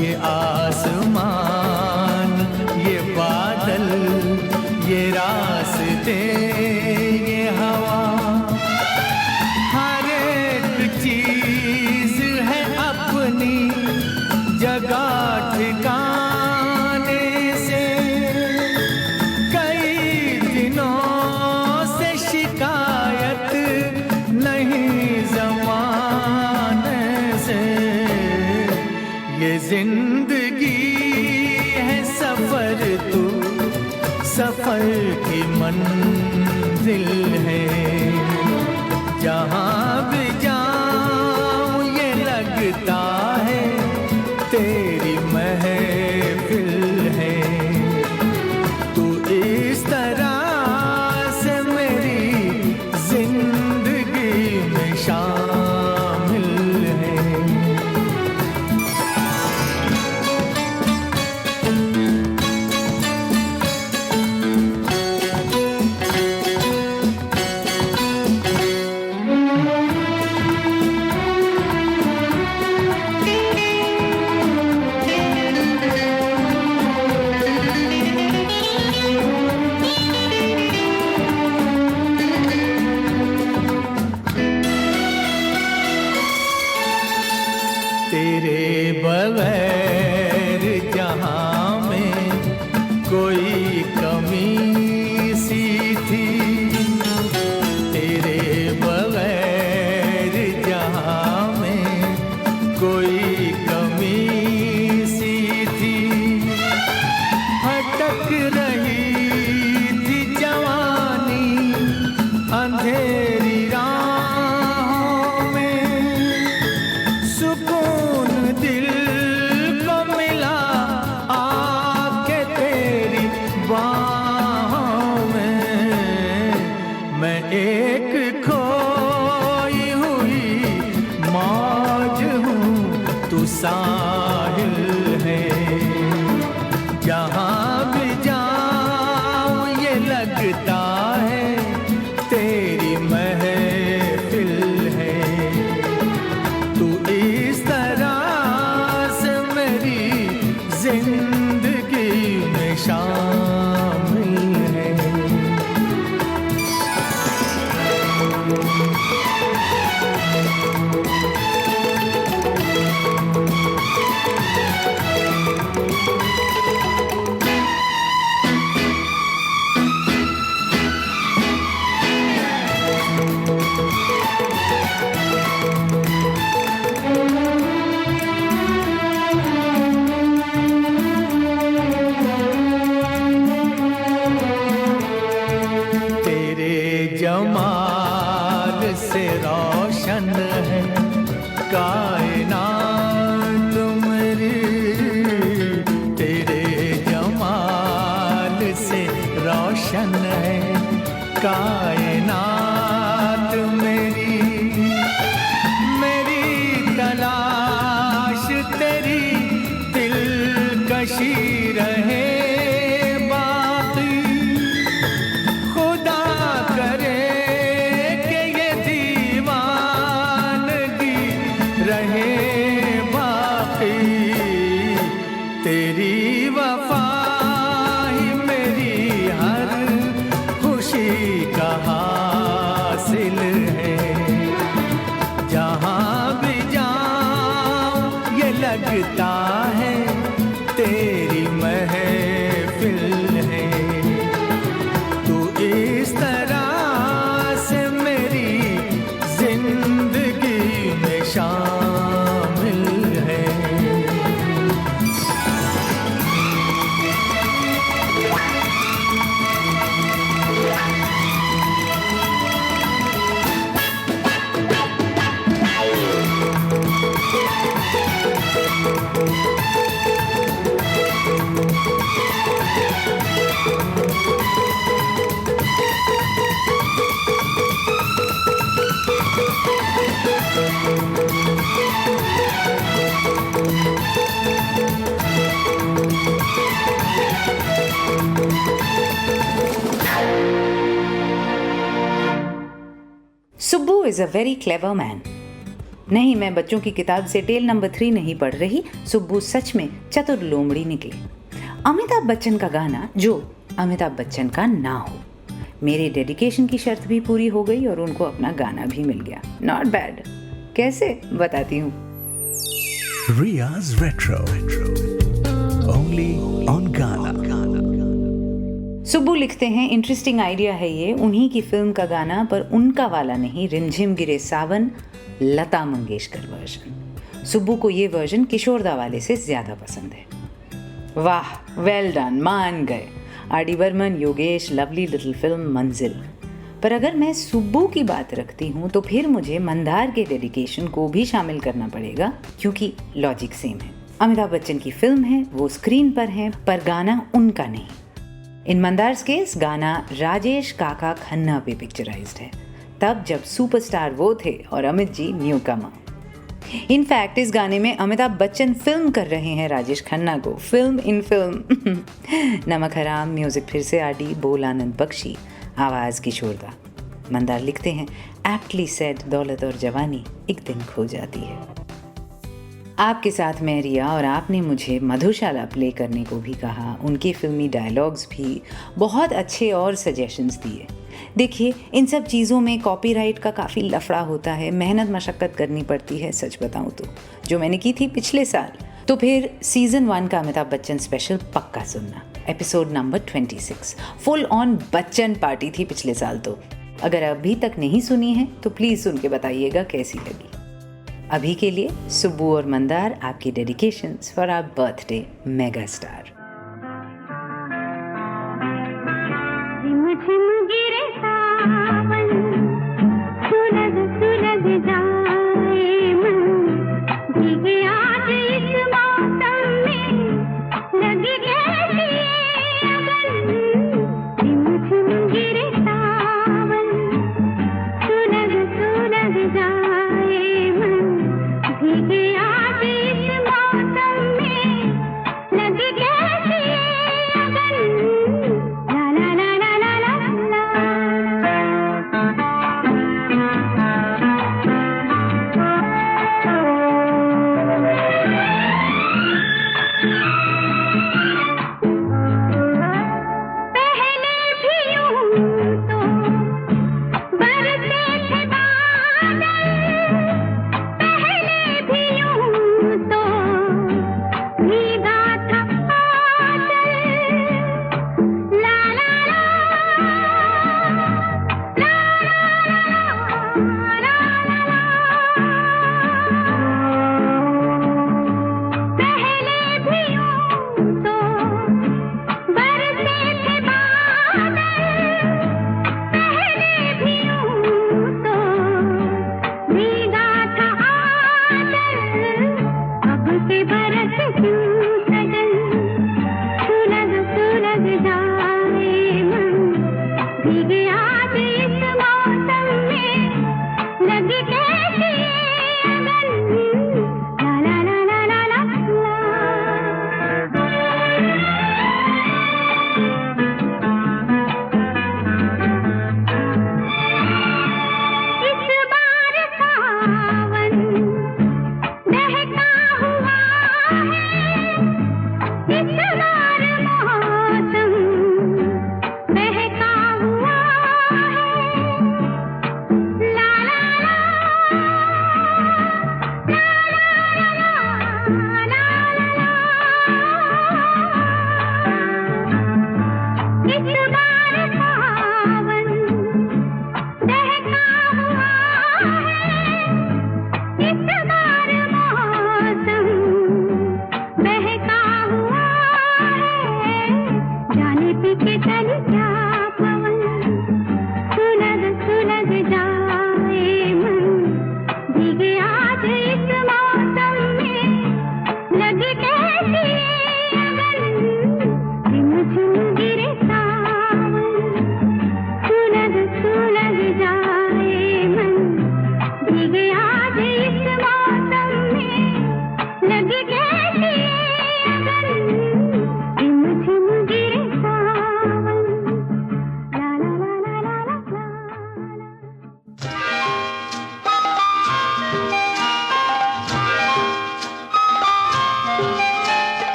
ये आसमान, ये बादल, ये रास्ते, ये हवा, हर एक चीज है अपनी जगह ठिकाने से। कई दिनों से शिकायत नहीं ज़माने से। ये जिंदगी है सफर, तू सफर की मंजिल है। जहाँ भी जाऊँ ये लगता है तेरी महफिल है। तू इस तरह से मेरी जिंदगी में शामिल है। तेरे बगैर जहाँ में कोई कमी सी थी, तेरे बगैर जहाँ में कोई कमी सी थी। भटक रही थी जवानी अंधेरी राहों में, सुकून दिल को मिला आके तेरी बाहों में। मैं एक खोई हुई मौज हूँ, तू साहिल है। जहाँ भी जाऊँ ये लगता है तेरी महफिल है। तू इस तरह से मेरी जिंदगी में शामिल है। कायनात मेरी तलाश तेरी दिलकशी रहे बाकी। खुदा करे कि ये दीवानगी रहे बाकी। तेरी वफा ही मेरी हर खुशी का हासिल है। जहाँ भी जाऊं ये लगता है तेरी महफिल है। तू इस तरह से मेरी जिंदगी में शामिल है। Subbu is a very clever man. नहीं, मैं बच्चों की किताब से टेल नंबर 3 नहीं पढ़ रही। सुब्बू सच में चतुर लोमड़ी निकले। अमिताभ बच्चन का गाना जो अमिताभ बच्चन का ना हो। मेरे डेडिकेशन की शर्त भी पूरी हो गई और उनको अपना गाना भी मिल गया। Not bad. कैसे, बताती हूँ। Ria's Retro. Only on Ghana. Subbu लिखते हैं, इंटरेस्टिंग आइडिया है ये। उन्हीं की फिल्म का गाना, पर उनका वाला नहीं। रिमझिम गिरे सावन, लता मंगेशकर वर्जन। सुब्बू को ये वर्जन किशोरदा वाले से ज्यादा पसंद है। वाह, वेल डन, मान गए। R D. Burman, Yogesh, lovely little film Manzil. पर अगर मैं सुब्बू की बात रखती हूँ तो फिर मुझे मंदार के डेडिकेशन को भी शामिल करना पड़ेगा, क्योंकि लॉजिक सेम है। अमिताभ बच्चन की फिल्म है, वो स्क्रीन पर है, पर गाना उनका नहीं। इन मंदार्स केस गाना राजेश काका खन्ना पे पिक्चराइज्ड है, तब जब सुपरस्टार वो थे और अमित जी न्यू कमर। इनफैक्ट इस गाने में अमिताभ बच्चन फिल्म कर रहे हैं राजेश खन्ना को, फिल्म इन फिल्म। नमक हराम, म्यूजिक फिर से आर.डी., बोल आनंद बख्शी, आवाज किशोरदा। मंदार लिखते हैं, एप्टली सेड, दौलत और जवानी एक दिन खो जाती है। आपके साथ मैं रिया, और आपने मुझे मधुशाला प्ले करने को भी कहा। उनके फिल्मी डायलॉग्स भी बहुत अच्छे और सजेशंस दिए। देखिए, इन सब चीज़ों में कॉपीराइट का काफ़ी लफड़ा होता है, मेहनत मशक्क़त करनी पड़ती है। सच बताऊँ तो जो मैंने की थी पिछले साल। तो फिर सीज़न 1 का अमिताभ बच्चन स्पेशल पक्का सुनना, episode number 26। Full on Bachchan party थी पिछले साल। तो अगर अभी तक नहीं सुनी है तो प्लीज़ सुन के बताइएगा कैसी लगी। अभी के लिए सुब्बू और मंदार, आपकी dedications for our birthday mega star. झिम गिरे सावन, सुलग सुलग जाए मन, भीगे आज इस मौसम में, लगी कैसी ये अगन। झिम गिरे सावन, सुलग सुलग जाए मन, भीगे आज इस मौसम में, लगी कैसी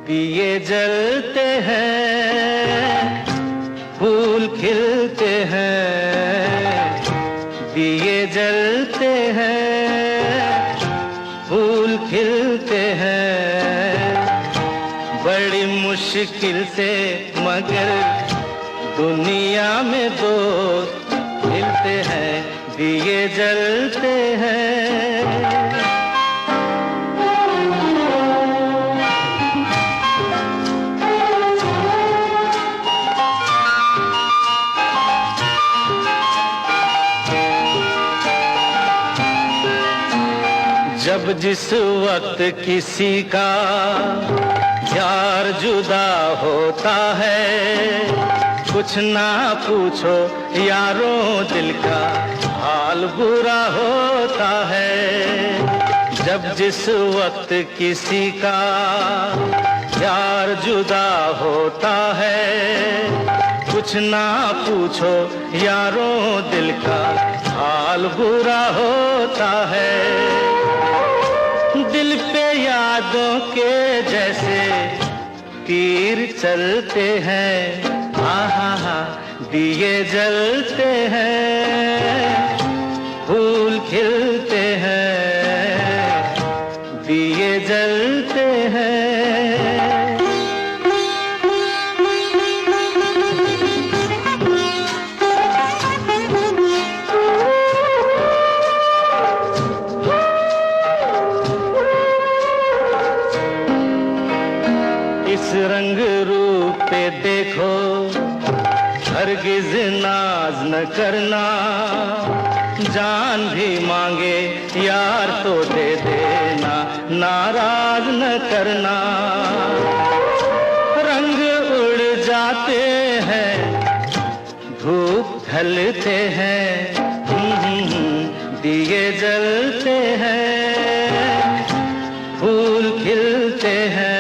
दिए जलते हैं, फूल खिलते हैं, दिए जलते हैं, फूल खिलते हैं, बड़ी मुश्किल से मगर दुनिया में दोस्त मिलते हैं, दिए जलते हैं। जब जिस वक्त किसी का यार जुदा होता है, कुछ ना पूछो यारों दिल का हाल बुरा होता है। जब जिस वक्त किसी का यार जुदा होता है, कुछ ना पूछो यारों दिल का हाल बुरा होता है। दिल पे यादों के जैसे तीर चलते हैं, आहा दिए जलते हैं, फूल खिलते हैं, दिए जलते हैं। रंग रूप पे देखो, हरगिज नाज न करना, जान भी मांगे यार तो दे देना, नाराज न करना। रंग उड़ जाते हैं, धूप ढलते हैं, दिए जलते हैं, फूल खिलते हैं,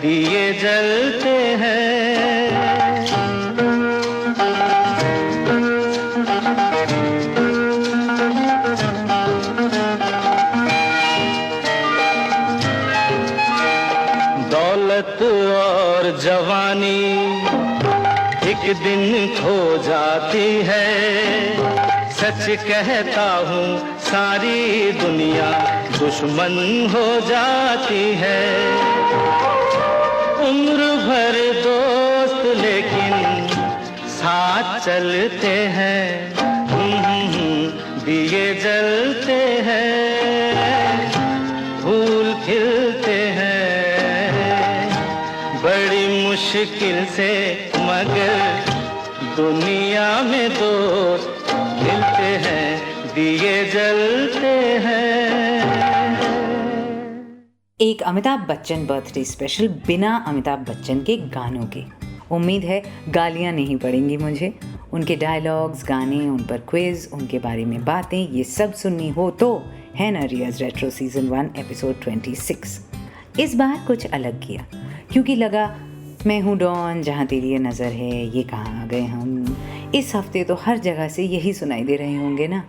दिए जलते हैं। दौलत और जवानी एक दिन खो जाती है, सच कहता हूँ सारी दुनिया दुश्मन हो जाती है। उम्र भर दोस्त लेकिन साथ चलते हैं, दिए जलते हैं, फूल खिलते हैं, बड़ी मुश्किल से मगर दुनिया में दोस्त मिलते हैं, दिए जलते हैं। एक अमिताभ बच्चन बर्थडे स्पेशल बिना अमिताभ बच्चन के गानों के। उम्मीद है गालियाँ नहीं पड़ेंगी मुझे। उनके डायलॉग्स, गाने, उन पर क्विज, उनके बारे में बातें, ये सब सुननी हो तो है ना रियाज रेट्रो सीज़न 1 एपिसोड 26। इस बार कुछ अलग किया क्योंकि लगा मैं हूँ डॉन, जहाँ तेरी ये नज़र है, ये कहाँ आ गए हम। इस हफ्ते तो हर जगह से यही सुनाई दे रहे होंगे ना।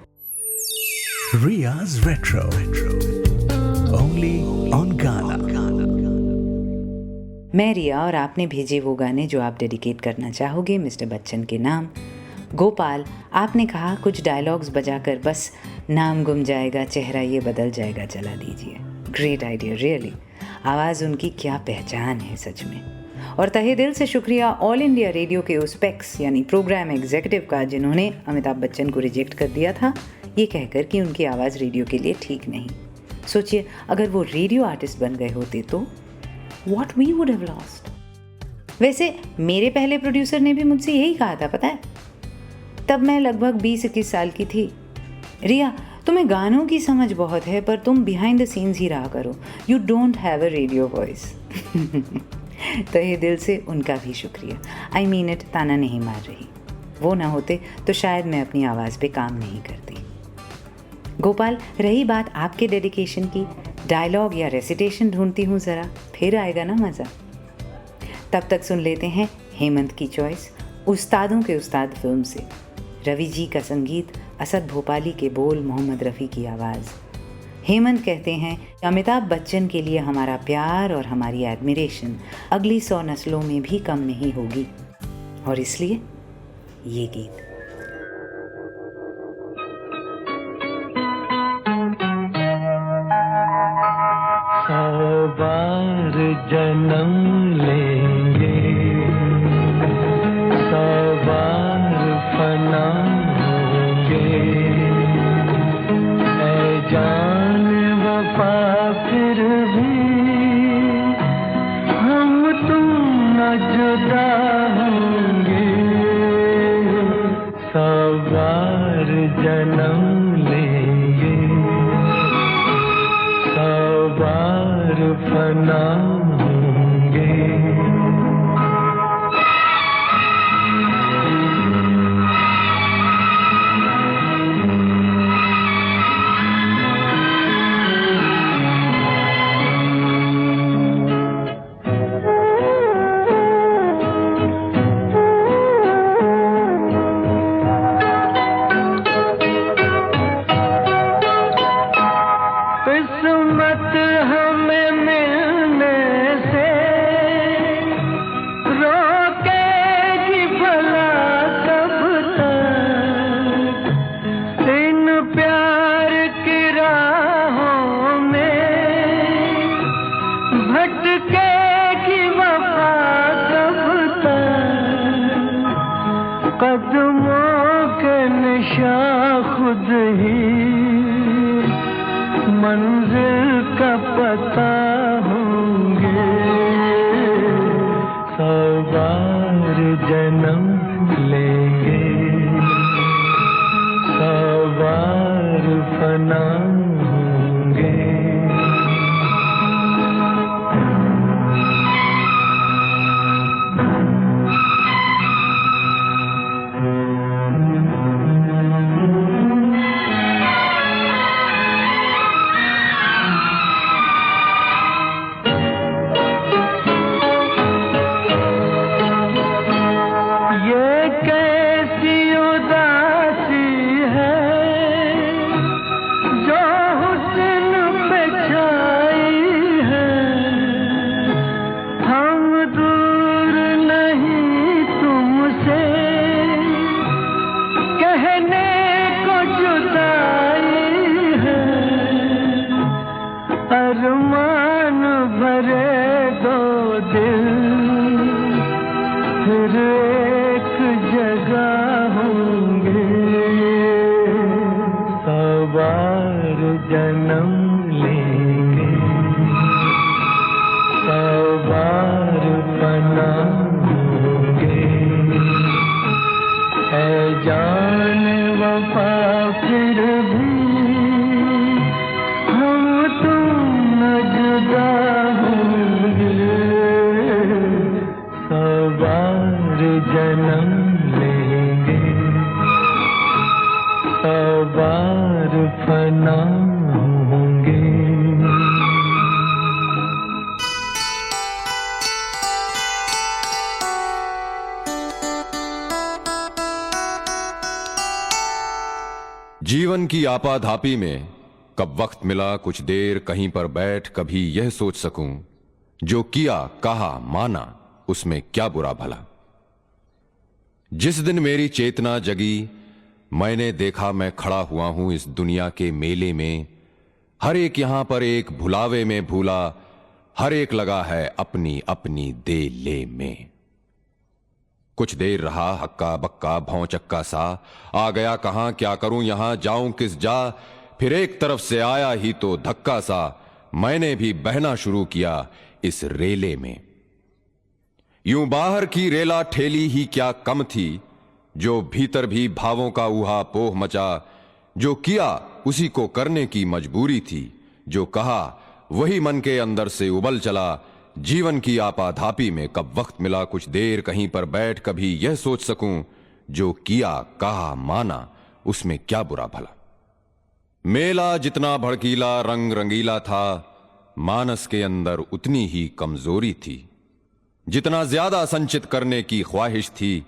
Riya's Retro. Only on Ghana. मैं रिया और आपने भेजे वो गाने जो आप डेडिकेट करना चाहोगे मिस्टर बच्चन के नाम। गोपाल, आपने कहा कुछ डायलॉग्स बजाकर बस नाम गुम जाएगा, चेहरा ये बदल जाएगा चला दीजिए। Great idea, really. आवाज़ उनकी क्या पहचान है सच में। और तहे दिल से शुक्रिया ऑल इंडिया रेडियो के उस पेक्स यानी प्रोग्राम एग्जीक्यूटिव का जिन्होंने अमिताभ बच्चन को रिजेक्ट कर दिया था ये कहकर कि उनकी आवाज़ रेडियो के लिए ठीक नहीं। सोचिए अगर वो रेडियो आर्टिस्ट बन गए होते तो what we would have lost. वैसे मेरे पहले प्रोड्यूसर ने भी मुझसे यही कहा था, पता है। तब मैं लगभग 20-21 साल की थी। रिया, तुम्हें गानों की समझ बहुत है, पर तुम बिहाइंड द सीन्स ही रहा करो. You don't have a radio voice. तहे दिल से उनका भी शुक्रिया. आई मीन इट, ताना नहीं मार रही. वो ना होते तो शायद मैं अपनी आवाज़ पे काम नहीं करती. गोपाल, रही बात आपके डेडिकेशन की, डायलॉग या रेसिटेशन ढूंढती हूँ ज़रा, फिर आएगा ना मज़ा. तब तक सुन लेते हैं हेमंत की चॉइस उस्तादों के उस्ताद फिल्म से. रवि जी का संगीत, असद भोपाली के बोल, मोहम्मद रफ़ी की आवाज़. हेमंत कहते हैं, अमिताभ बच्चन के लिए हमारा प्यार और हमारी एडमिरेशन अगली 100 नस्लों में भी कम नहीं होगी. और इसलिए ये गीत. सौ बार जन्म लेंगे, सौ बार फना होंगे, ऐ जान वफा फिर भी हम तुम न जुदा होंगे. सौ बार जन्म लेंगे, सौ बार फना होंगे. किस्मत हमें मिलने से रोकेगी भला कब तक. इन प्यार की राहों में भटकेगी वफा कब तक. कदमों के निशान खुद ही मंजिल का पता होंगे. सौ बार जन्म लेंगे, सौ बार फना होंगे. अरमान भरे दो दिल फिर एक जगह होंगे. सौ बार जन्म लेंगे, सौ बार फना होंगे. ऐ जान वफा फिर भी जुदा होंगे. सौ बार जन्म लेंगे, सौ बार फना होंगे. जीवन की आपाधापी में कब वक्त मिला कुछ देर कहीं पर बैठ कभी यह सोच सकूं, जो किया कहा माना उसमें क्या बुरा भला. जिस दिन मेरी चेतना जगी मैंने देखा मैं खड़ा हुआ हूं इस दुनिया के मेले में. हर एक यहां पर एक भुलावे में भूला, हर एक लगा है अपनी अपनी दे ले में. कुछ देर रहा हक्का बक्का भौचक्का सा, आ गया कहां क्या करूं यहां जाऊं किस जा. फिर एक तरफ से आया ही तो धक्का सा, मैंने भी बहना शुरू किया इस रेले में. यूं बाहर की रेला ठेली ही क्या कम थी, जो भीतर भी भावों का ऊहा पोह मचा. जो किया उसी को करने की मजबूरी थी, जो कहा वही मन के अंदर से उबल चला। जीवन की आपाधापी में कब वक्त मिला कुछ देर कहीं पर बैठ कभी यह सोच सकूं, जो किया कहा माना उसमें क्या बुरा भला। मेला जितना भड़कीला रंग रंगीला था, मानस के अंदर उतनी ही कमजोरी थी। जितना ज्यादा संचित करने की ख्वाहिश थी,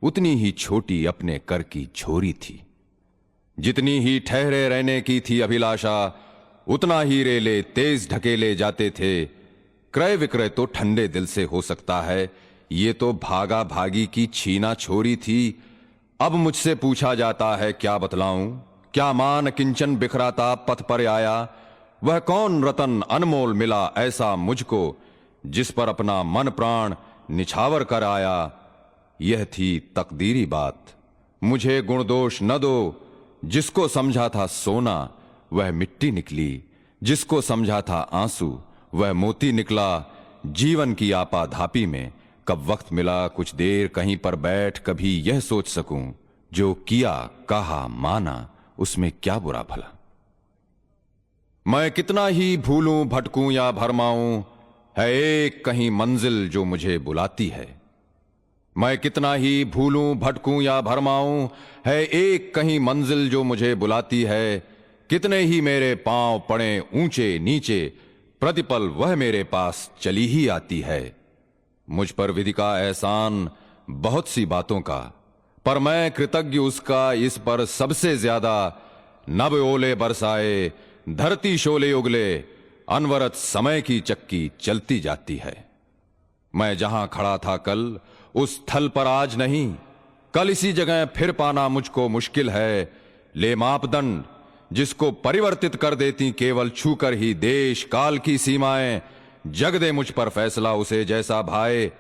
उतनी ही छोटी अपने कर की झोरी थी। जितनी ही ठहरे रहने की थी अभिलाषा, उतना ही रेले तेज ढकेले जाते थे। क्रय विक्रय तो ठंडे दिल से हो सकता है, ये तो भागा भागी की छीना छोरी थी। अब मुझसे पूछा जाता है क्या बतलाऊं, क्या मान किंचन बिखराता पथ पर आया। वह कौन रतन अनमोल मिला ऐसा मुझको, जिस पर अपना मन प्राण निछावर कर आया। यह थी तकदीरी बात, मुझे गुण दोष न दो। जिसको समझा था सोना वह मिट्टी निकली, जिसको समझा था आंसू वह मोती निकला। जीवन की आपाधापी में कब वक्त मिला कुछ देर कहीं पर बैठ कभी यह सोच सकूं, जो किया कहा माना उसमें क्या बुरा भला। मैं कितना ही भूलूं भटकूं या भरमाऊं, है एक कहीं मंजिल जो मुझे बुलाती है। मैं कितना ही भूलूं भटकूं या भरमाऊं, है एक कहीं मंजिल जो मुझे बुलाती है। कितने ही मेरे पांव पड़े ऊंचे नीचे, प्रतिपल वह मेरे पास चली ही आती है। मुझ पर विधि का एहसान बहुत सी बातों का, पर मैं कृतज्ञ उसका इस पर सबसे ज्यादा। नभ ओले बरसाए धरती शोले उगले, अनवरत समय की चक्की चलती जाती है। मैं जहां खड़ा था कल उस स्थल पर आज नहीं, कल इसी जगह फिर पाना मुझको मुश्किल है। ले मापदंड जिसको परिवर्तित कर देती केवल छूकर ही देश काल की सीमाएं। जग दे मुझ पर फैसला उसे जैसा भाए,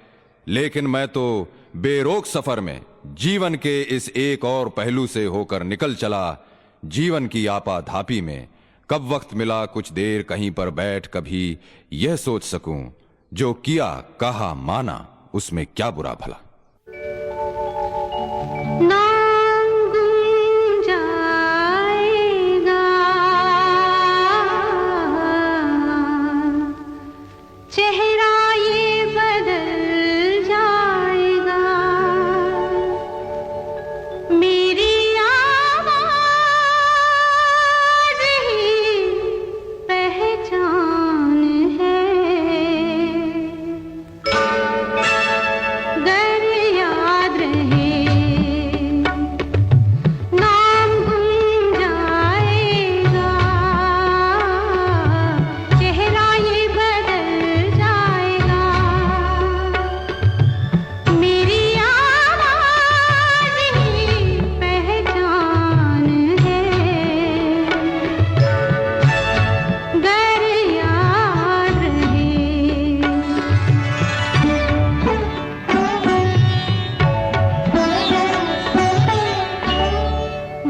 लेकिन मैं तो बेरोक सफर में जीवन के इस एक और पहलू से होकर निकल चला। जीवन की आपाधापी में कब वक्त मिला कुछ देर कहीं पर बैठ कभी यह सोच सकूं, जो किया कहा माना उसमें क्या बुरा भला। नाम गुम जाएगा, चेहरा ये बदल जाएगा। मेरी आवाज ही पहचान है, गर याद रहे नाम गुम जाएगा, चेहरा ये बदल जाएगा। मेरी आवाज ही पहचान है, गर याद रहे।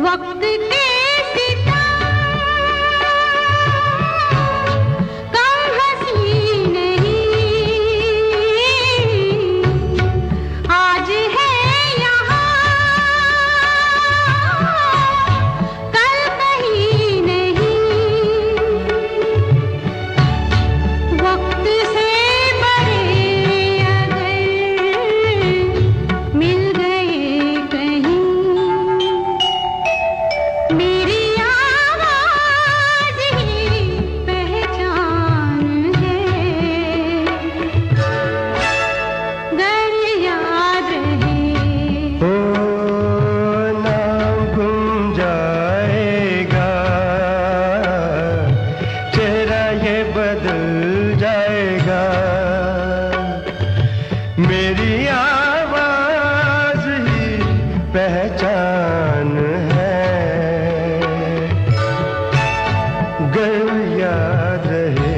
वक्त के सितम कम हंसी नहीं, आज है यहाँ कल कहीं नहीं। वक्त से बड़े अगर मिल गए कहीं, मेरी आवाज ही पहचान है, गर याद रहे। ओ नाम गुम जाएगा, चेहरा ये बदल जाएगा। मेरी आवाज ही पहचान है, गर याद रहे।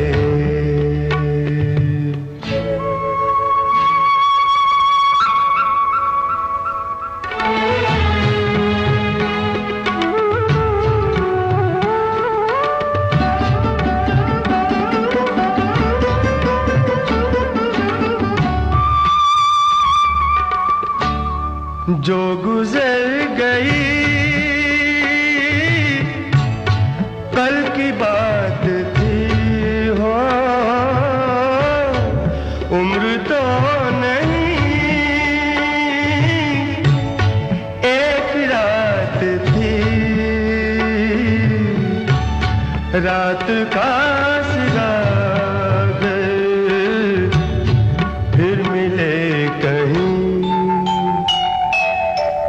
जो गुजर गई कल की बात थी हो, उम्र तो नहीं, एक रात थी, रात का फिर मिले कहीं,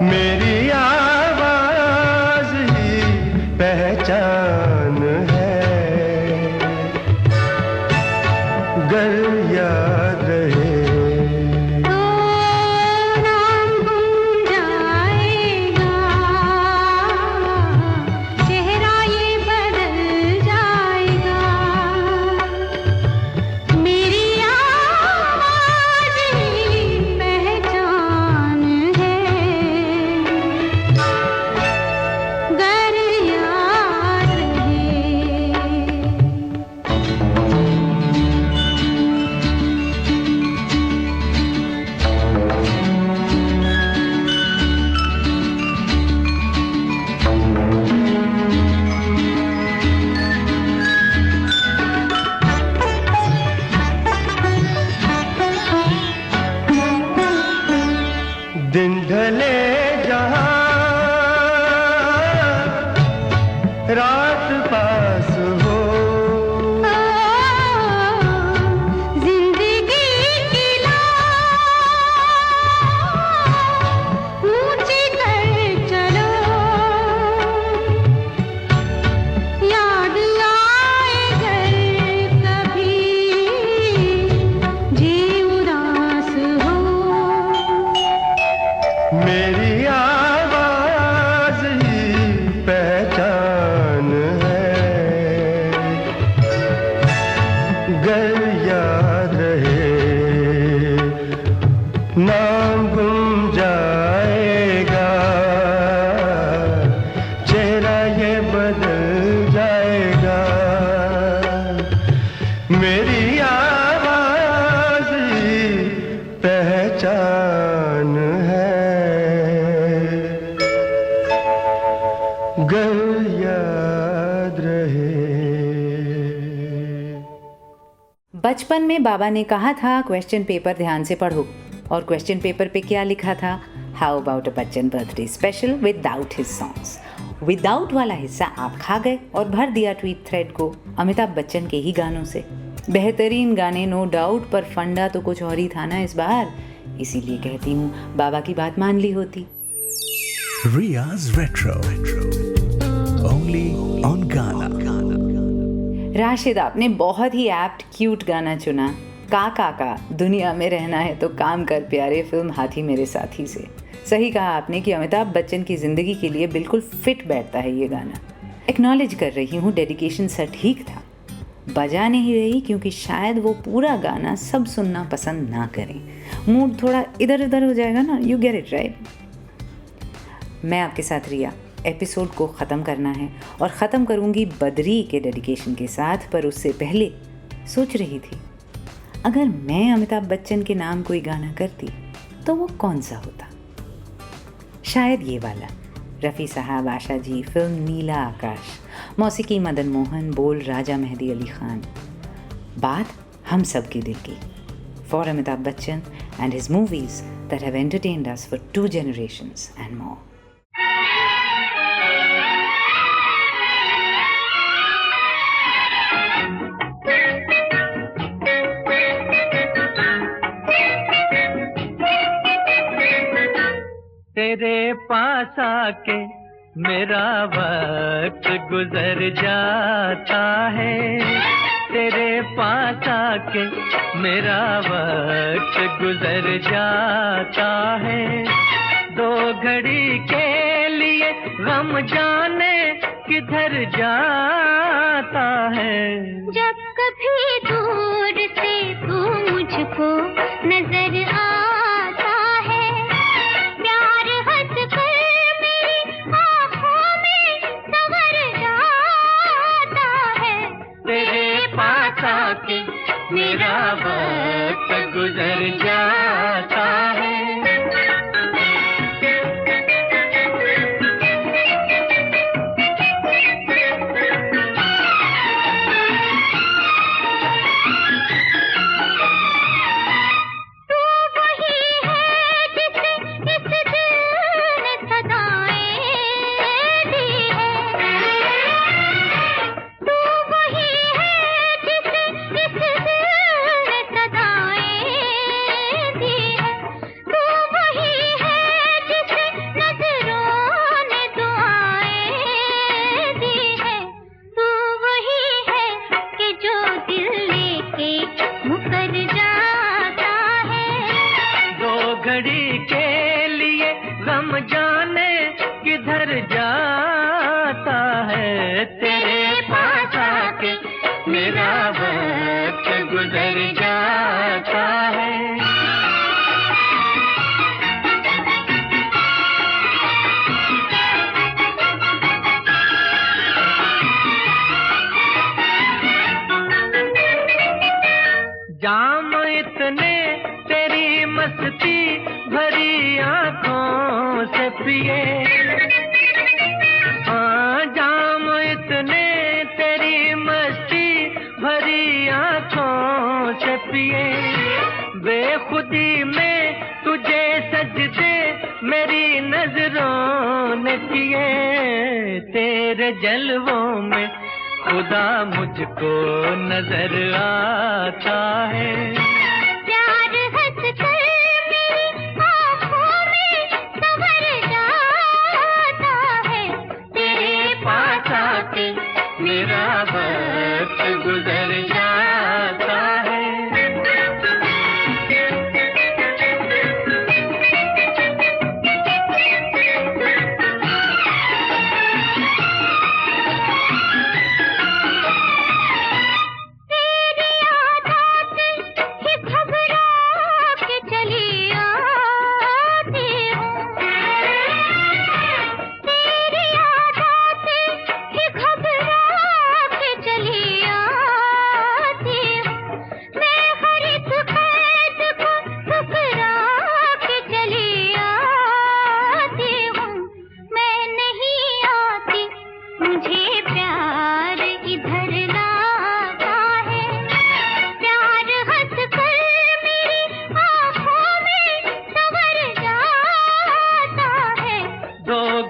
मेरी आवाज ही पहचान है, गर याद रहे नाम गुम जाएगा, चेहरा ये बदल जाएगा, मेरी आवाज ही पहचान है, गर याद रहे। दिन ढले जहां रात पास हो, जिंदगी की लाज ऊंची कर चलो, याद आए घर कभी जी उदास हो, मेरी आवाज ही पहचान है, गर याद रहे नाम गुम जाएगा, चेहरा ये बदल जाएगा, मेरी आवाज ही पहचान है, गर याद रहे। बचपन में बाबा ने कहा था क्वेश्चन पेपर ध्यान से पढ़ो, और क्वेश्चन पेपर पे क्या लिखा था? How about a Bachchan birthday special without his songs. Without वाला हिस्सा आप खा गए और भर दिया ट्वीट थ्रेड को अमिताभ बच्चन के ही गानों से। बेहतरीन गाने नो डाउट, पर फंडा तो कुछ और ही था ना इस बार, इसीलिए कहती हूँ बाबा की बात मान ली होती। Ria's Retro. Only on Ghana. Rashid, आपने बहुत ही एप्ट क्यूट गाना चुना। का दुनिया में रहना है तो काम कर प्यारे, फिल्म हाथी मेरे साथी से। सही कहा आपने कि अमिताभ बच्चन की ज़िंदगी के लिए बिल्कुल फिट बैठता है ये गाना। एक्नॉलेज कर रही हूँ, डेडिकेशन सटीक था। बजा नहीं रही क्योंकि शायद वो पूरा गाना सब सुनना पसंद ना करें, मूड थोड़ा इधर उधर हो जाएगा ना। You get it right. मैं आपके साथ रिया। एपिसोड को ख़त्म करना है और ख़त्म करूँगी बद्री के डेडिकेशन के साथ, पर उससे पहले सोच रही थी अगर मैं अमिताभ बच्चन के नाम कोई गाना करती तो वो कौन सा होता? शायद ये वाला। रफ़ी साहब, आशा जी, फिल्म नीला आकाश, मौसीकी मदन मोहन, बोल राजा मेहदी अली खान, बात हम सब के दिल की। For Amitabh Bachchan and his movies that have entertained us for 2 generations and more. तेरे पास आके मेरा वक्त गुजर जाता है, तेरे पास आके मेरा वक्त गुजर जाता है, 2 घड़ी के लिए गम जाने किधर जाता है। जब कभी दूर से तू मुझको नजर आता है, प्यार हंस कर मेरी आँखों में संवर जाता है। तेरे पास आके मेरा वक्त गुजर जाता है। मस्ती भरी आंखों से पिए। हाँ जाम इतने तेरी मस्ती भरी आंखों से पिए। बेखुदी में तुझे सजदे मेरी नजरों ने किए। तेरे जलवों में खुदा मुझको नजर आता है। प्यार हंस कर मेरी आँखों में संवर जाता है। तेरे पास आके मेरा वक्त गुजर जाता है।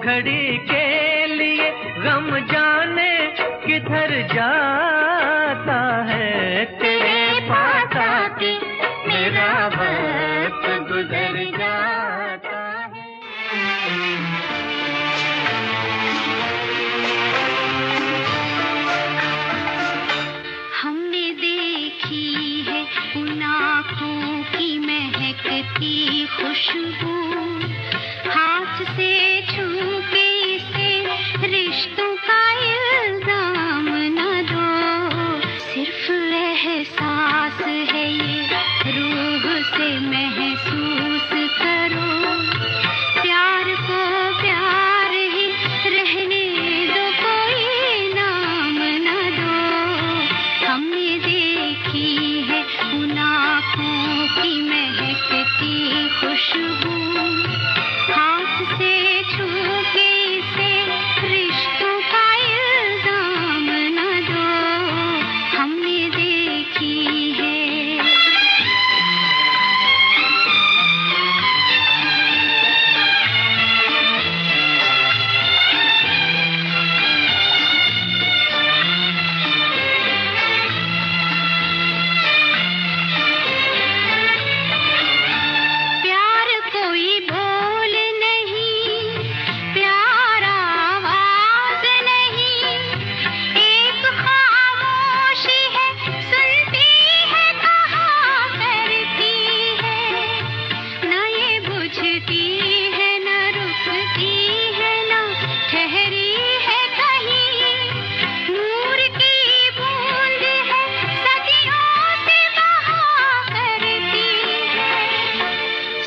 घड़ी के लिए गम जाने किधर जाता है। तेरे पास आके मेरा वक्त गुजर जाता है। हमने देखी है उन आँखों की महकती खुशबू। हाथ से छू के इसे रिश्तों का इल्जाम न दो। सिर्फ एहसास है ये, रूह से महसूस करो। प्यार को प्यार ही रहने दो, कोई नाम न दो। हमने देखी है उन आँखों की महकती खुशबू। हाथ से छू के इसे रिश्तों का इल्जाम न दो। हमने देखी है। प्यार कोई बोल नहीं, प्यार आवाज नहीं। एक खामोशी है, सुनती है, कहाँ करती है। न ये बुझती है, न रुकती है, न ठहरी है कहीं। नूर की बूंद है, सदियों से बहा करती है।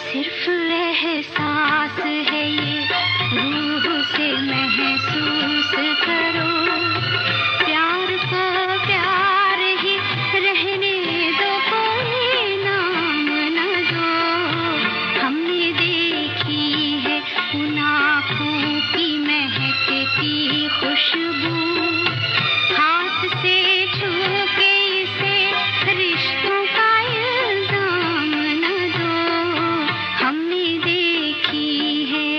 सिर्फ एहसास है ये, रूह से महसूस करो। प्यार को प्यार ही रहने दो, कोई नाम न दो। हमने देखी है उन आँखों की महकती खुशबू। हाथ से छू के इसे रिश्तों का इल्जाम न दो। हमने देखी है।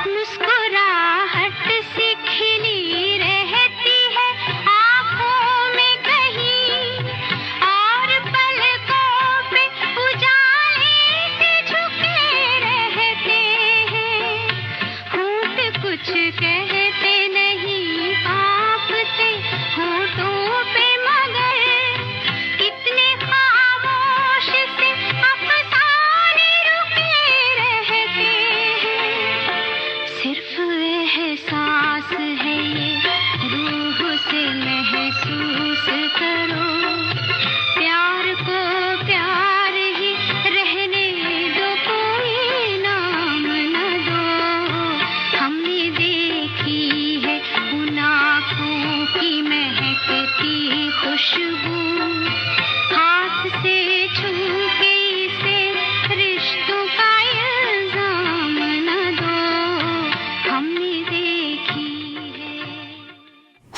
मुस्कुराहट सी खिली रहती है आँखों में कहीं। और पलकों पे उजाले से झुके रहते हैं। होंठ कुछ कहते नहीं, कांपते होठों पे, मगर कितने खामोश से अफसाने रुके रहते हैं। सिर्फ एहसास है ये, रूह से महसूस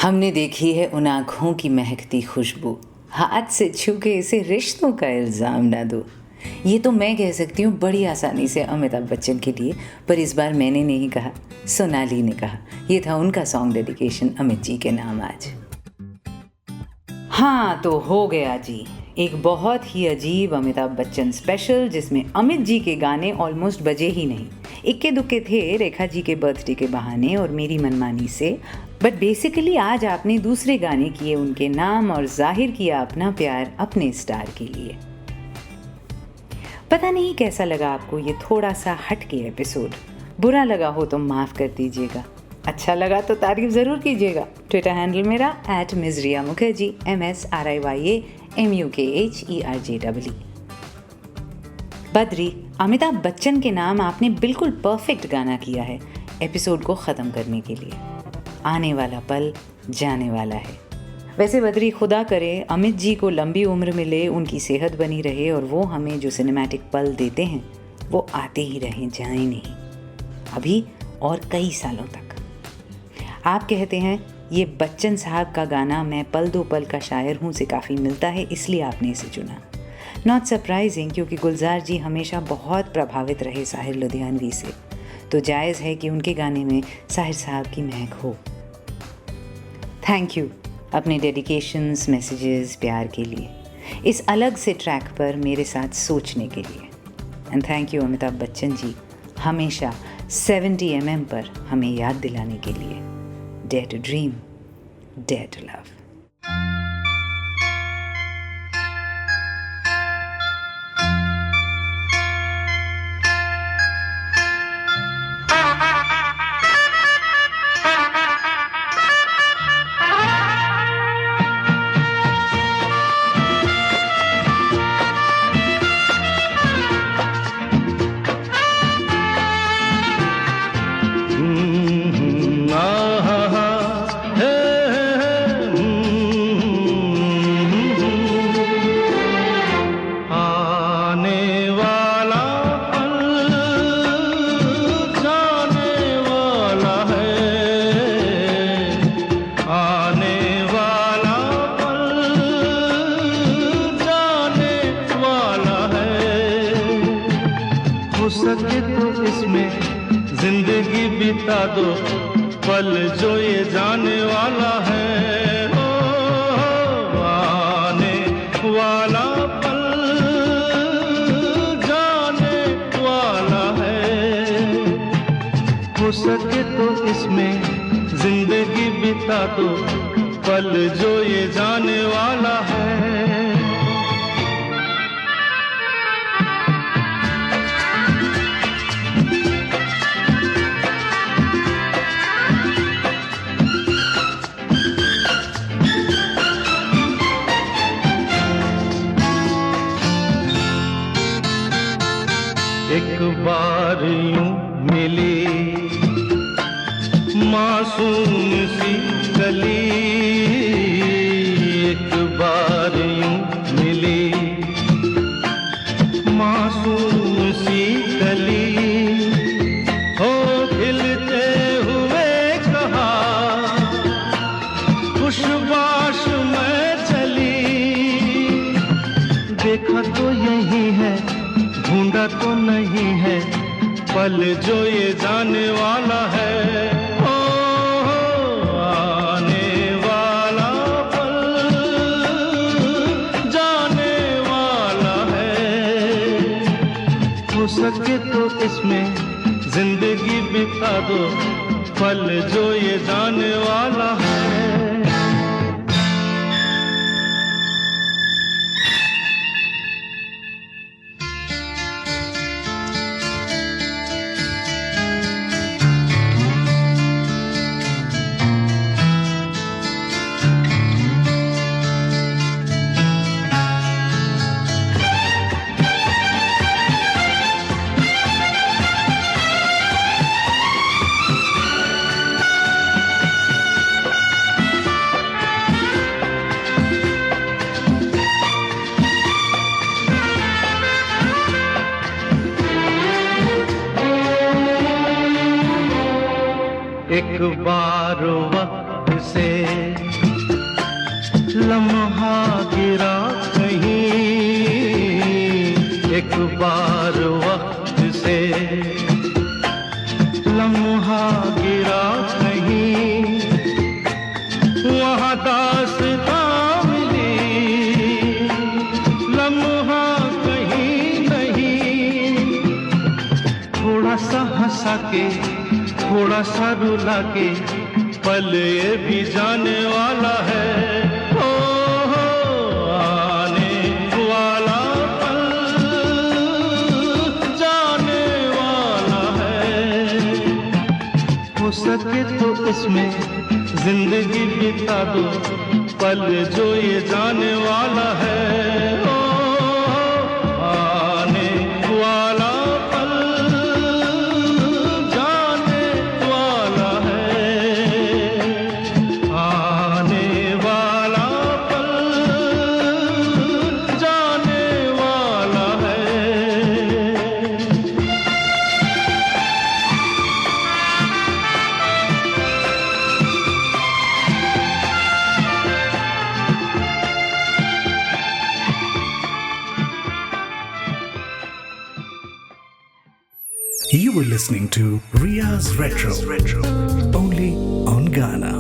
हमने देखी है उन आँखों की महकती खुशबू, हाथ से छू के इसे रिश्तों का इल्ज़ाम ना दो। ये तो मैं कह सकती हूँ बड़ी आसानी से अमिताभ बच्चन के लिए, पर इस बार मैंने नहीं कहा, सोनाली ने कहा। ये था उनका सॉन्ग डेडिकेशन अमित जी के नाम आज। हाँ तो हो गया जी, एक बहुत ही अजीब अमिताभ बच्चन स्पेशल जिसमें अमित जी के गाने ऑलमोस्ट बजे ही नहीं। इक्के दुक्के थे रेखा जी के बर्थडे के बहाने और मेरी मनमानी से, बट बेसिकली आज आपने दूसरे गाने किए उनके नाम और जाहिर किया अपना प्यार अपने स्टार के लिए। पता नहीं कैसा लगा आपको ये थोड़ा सा हटके एपिसोड। बुरा लगा हो तो माफ़ कर दीजिएगा, अच्छा लगा तो तारीफ ज़रूर कीजिएगा। ट्विटर हैंडल मेरा @मिज़रिया मुखर्जी MSRIAMUKHERJEE। बद्री, अमिताभ बच्चन के नाम आपने बिल्कुल परफेक्ट गाना किया है एपिसोड को ख़त्म करने के लिए। आने वाला पल जाने वाला है। वैसे बद्री, खुदा करे अमित जी को लंबी उम्र मिले, उनकी सेहत बनी रहे और वो हमें जो सिनेमैटिक पल देते हैं वो आते ही रहें, जाएं नहीं, अभी और कई सालों तक। आप कहते हैं ये बच्चन साहब का गाना मैं पल दो पल का शायर हूँ से काफ़ी मिलता है, इसलिए आपने इसे चुना। नॉट सरप्राइजिंग, क्योंकि गुलजार जी हमेशा बहुत प्रभावित रहे साहिर लुधियानवी से, तो जायज़ है कि उनके गाने में साहिर साहब की महक हो। थैंक यू अपने डेडिकेशंस, मैसेजेस, प्यार के लिए, इस अलग से ट्रैक पर मेरे साथ सोचने के लिए। And thank you Amitabh Bachchan ji, हमेशा 70 mm पर हमें याद दिलाने के लिए। Dare to dream, dare to love. दो पल जो ये जाने वाला है, ओ आने वाला पल जाने वाला है। हो सके तो इसमें जिंदगी बिता दो पल जो ये जाने वाला है। एक बार यूं मिली मासूम सी गली, एक बार यूं मिली मासूम सी गली, हो खिलते हुए कहा खुशबाश मैं चली, देखा तो यही है ढूंढा तो नहीं है पल जो ये जाने वाला है, ओ आने वाला पल जाने वाला है। हो सके तो इसमें जिंदगी बिता दो पल जो ये जाने वाला है। एक बार वक्त से लम्हा गिरा कहीं, एक बार वक्त से लम्हा गिरा कहीं, वहाँ दास्तां मिली, लम्हा कहीं नहीं। थोड़ा सा हंसा के थोड़ा सा रुला के पल ये भी जाने वाला है, आने वाला पल जाने वाला है। हो सके तो इसमें जिंदगी बिता दो, पल जो ये जाने वाला है, आने वाला पल जाने वाला है, आने वाला पल जाने वाला है। You were listening to Ria's Retro, only on Ghana.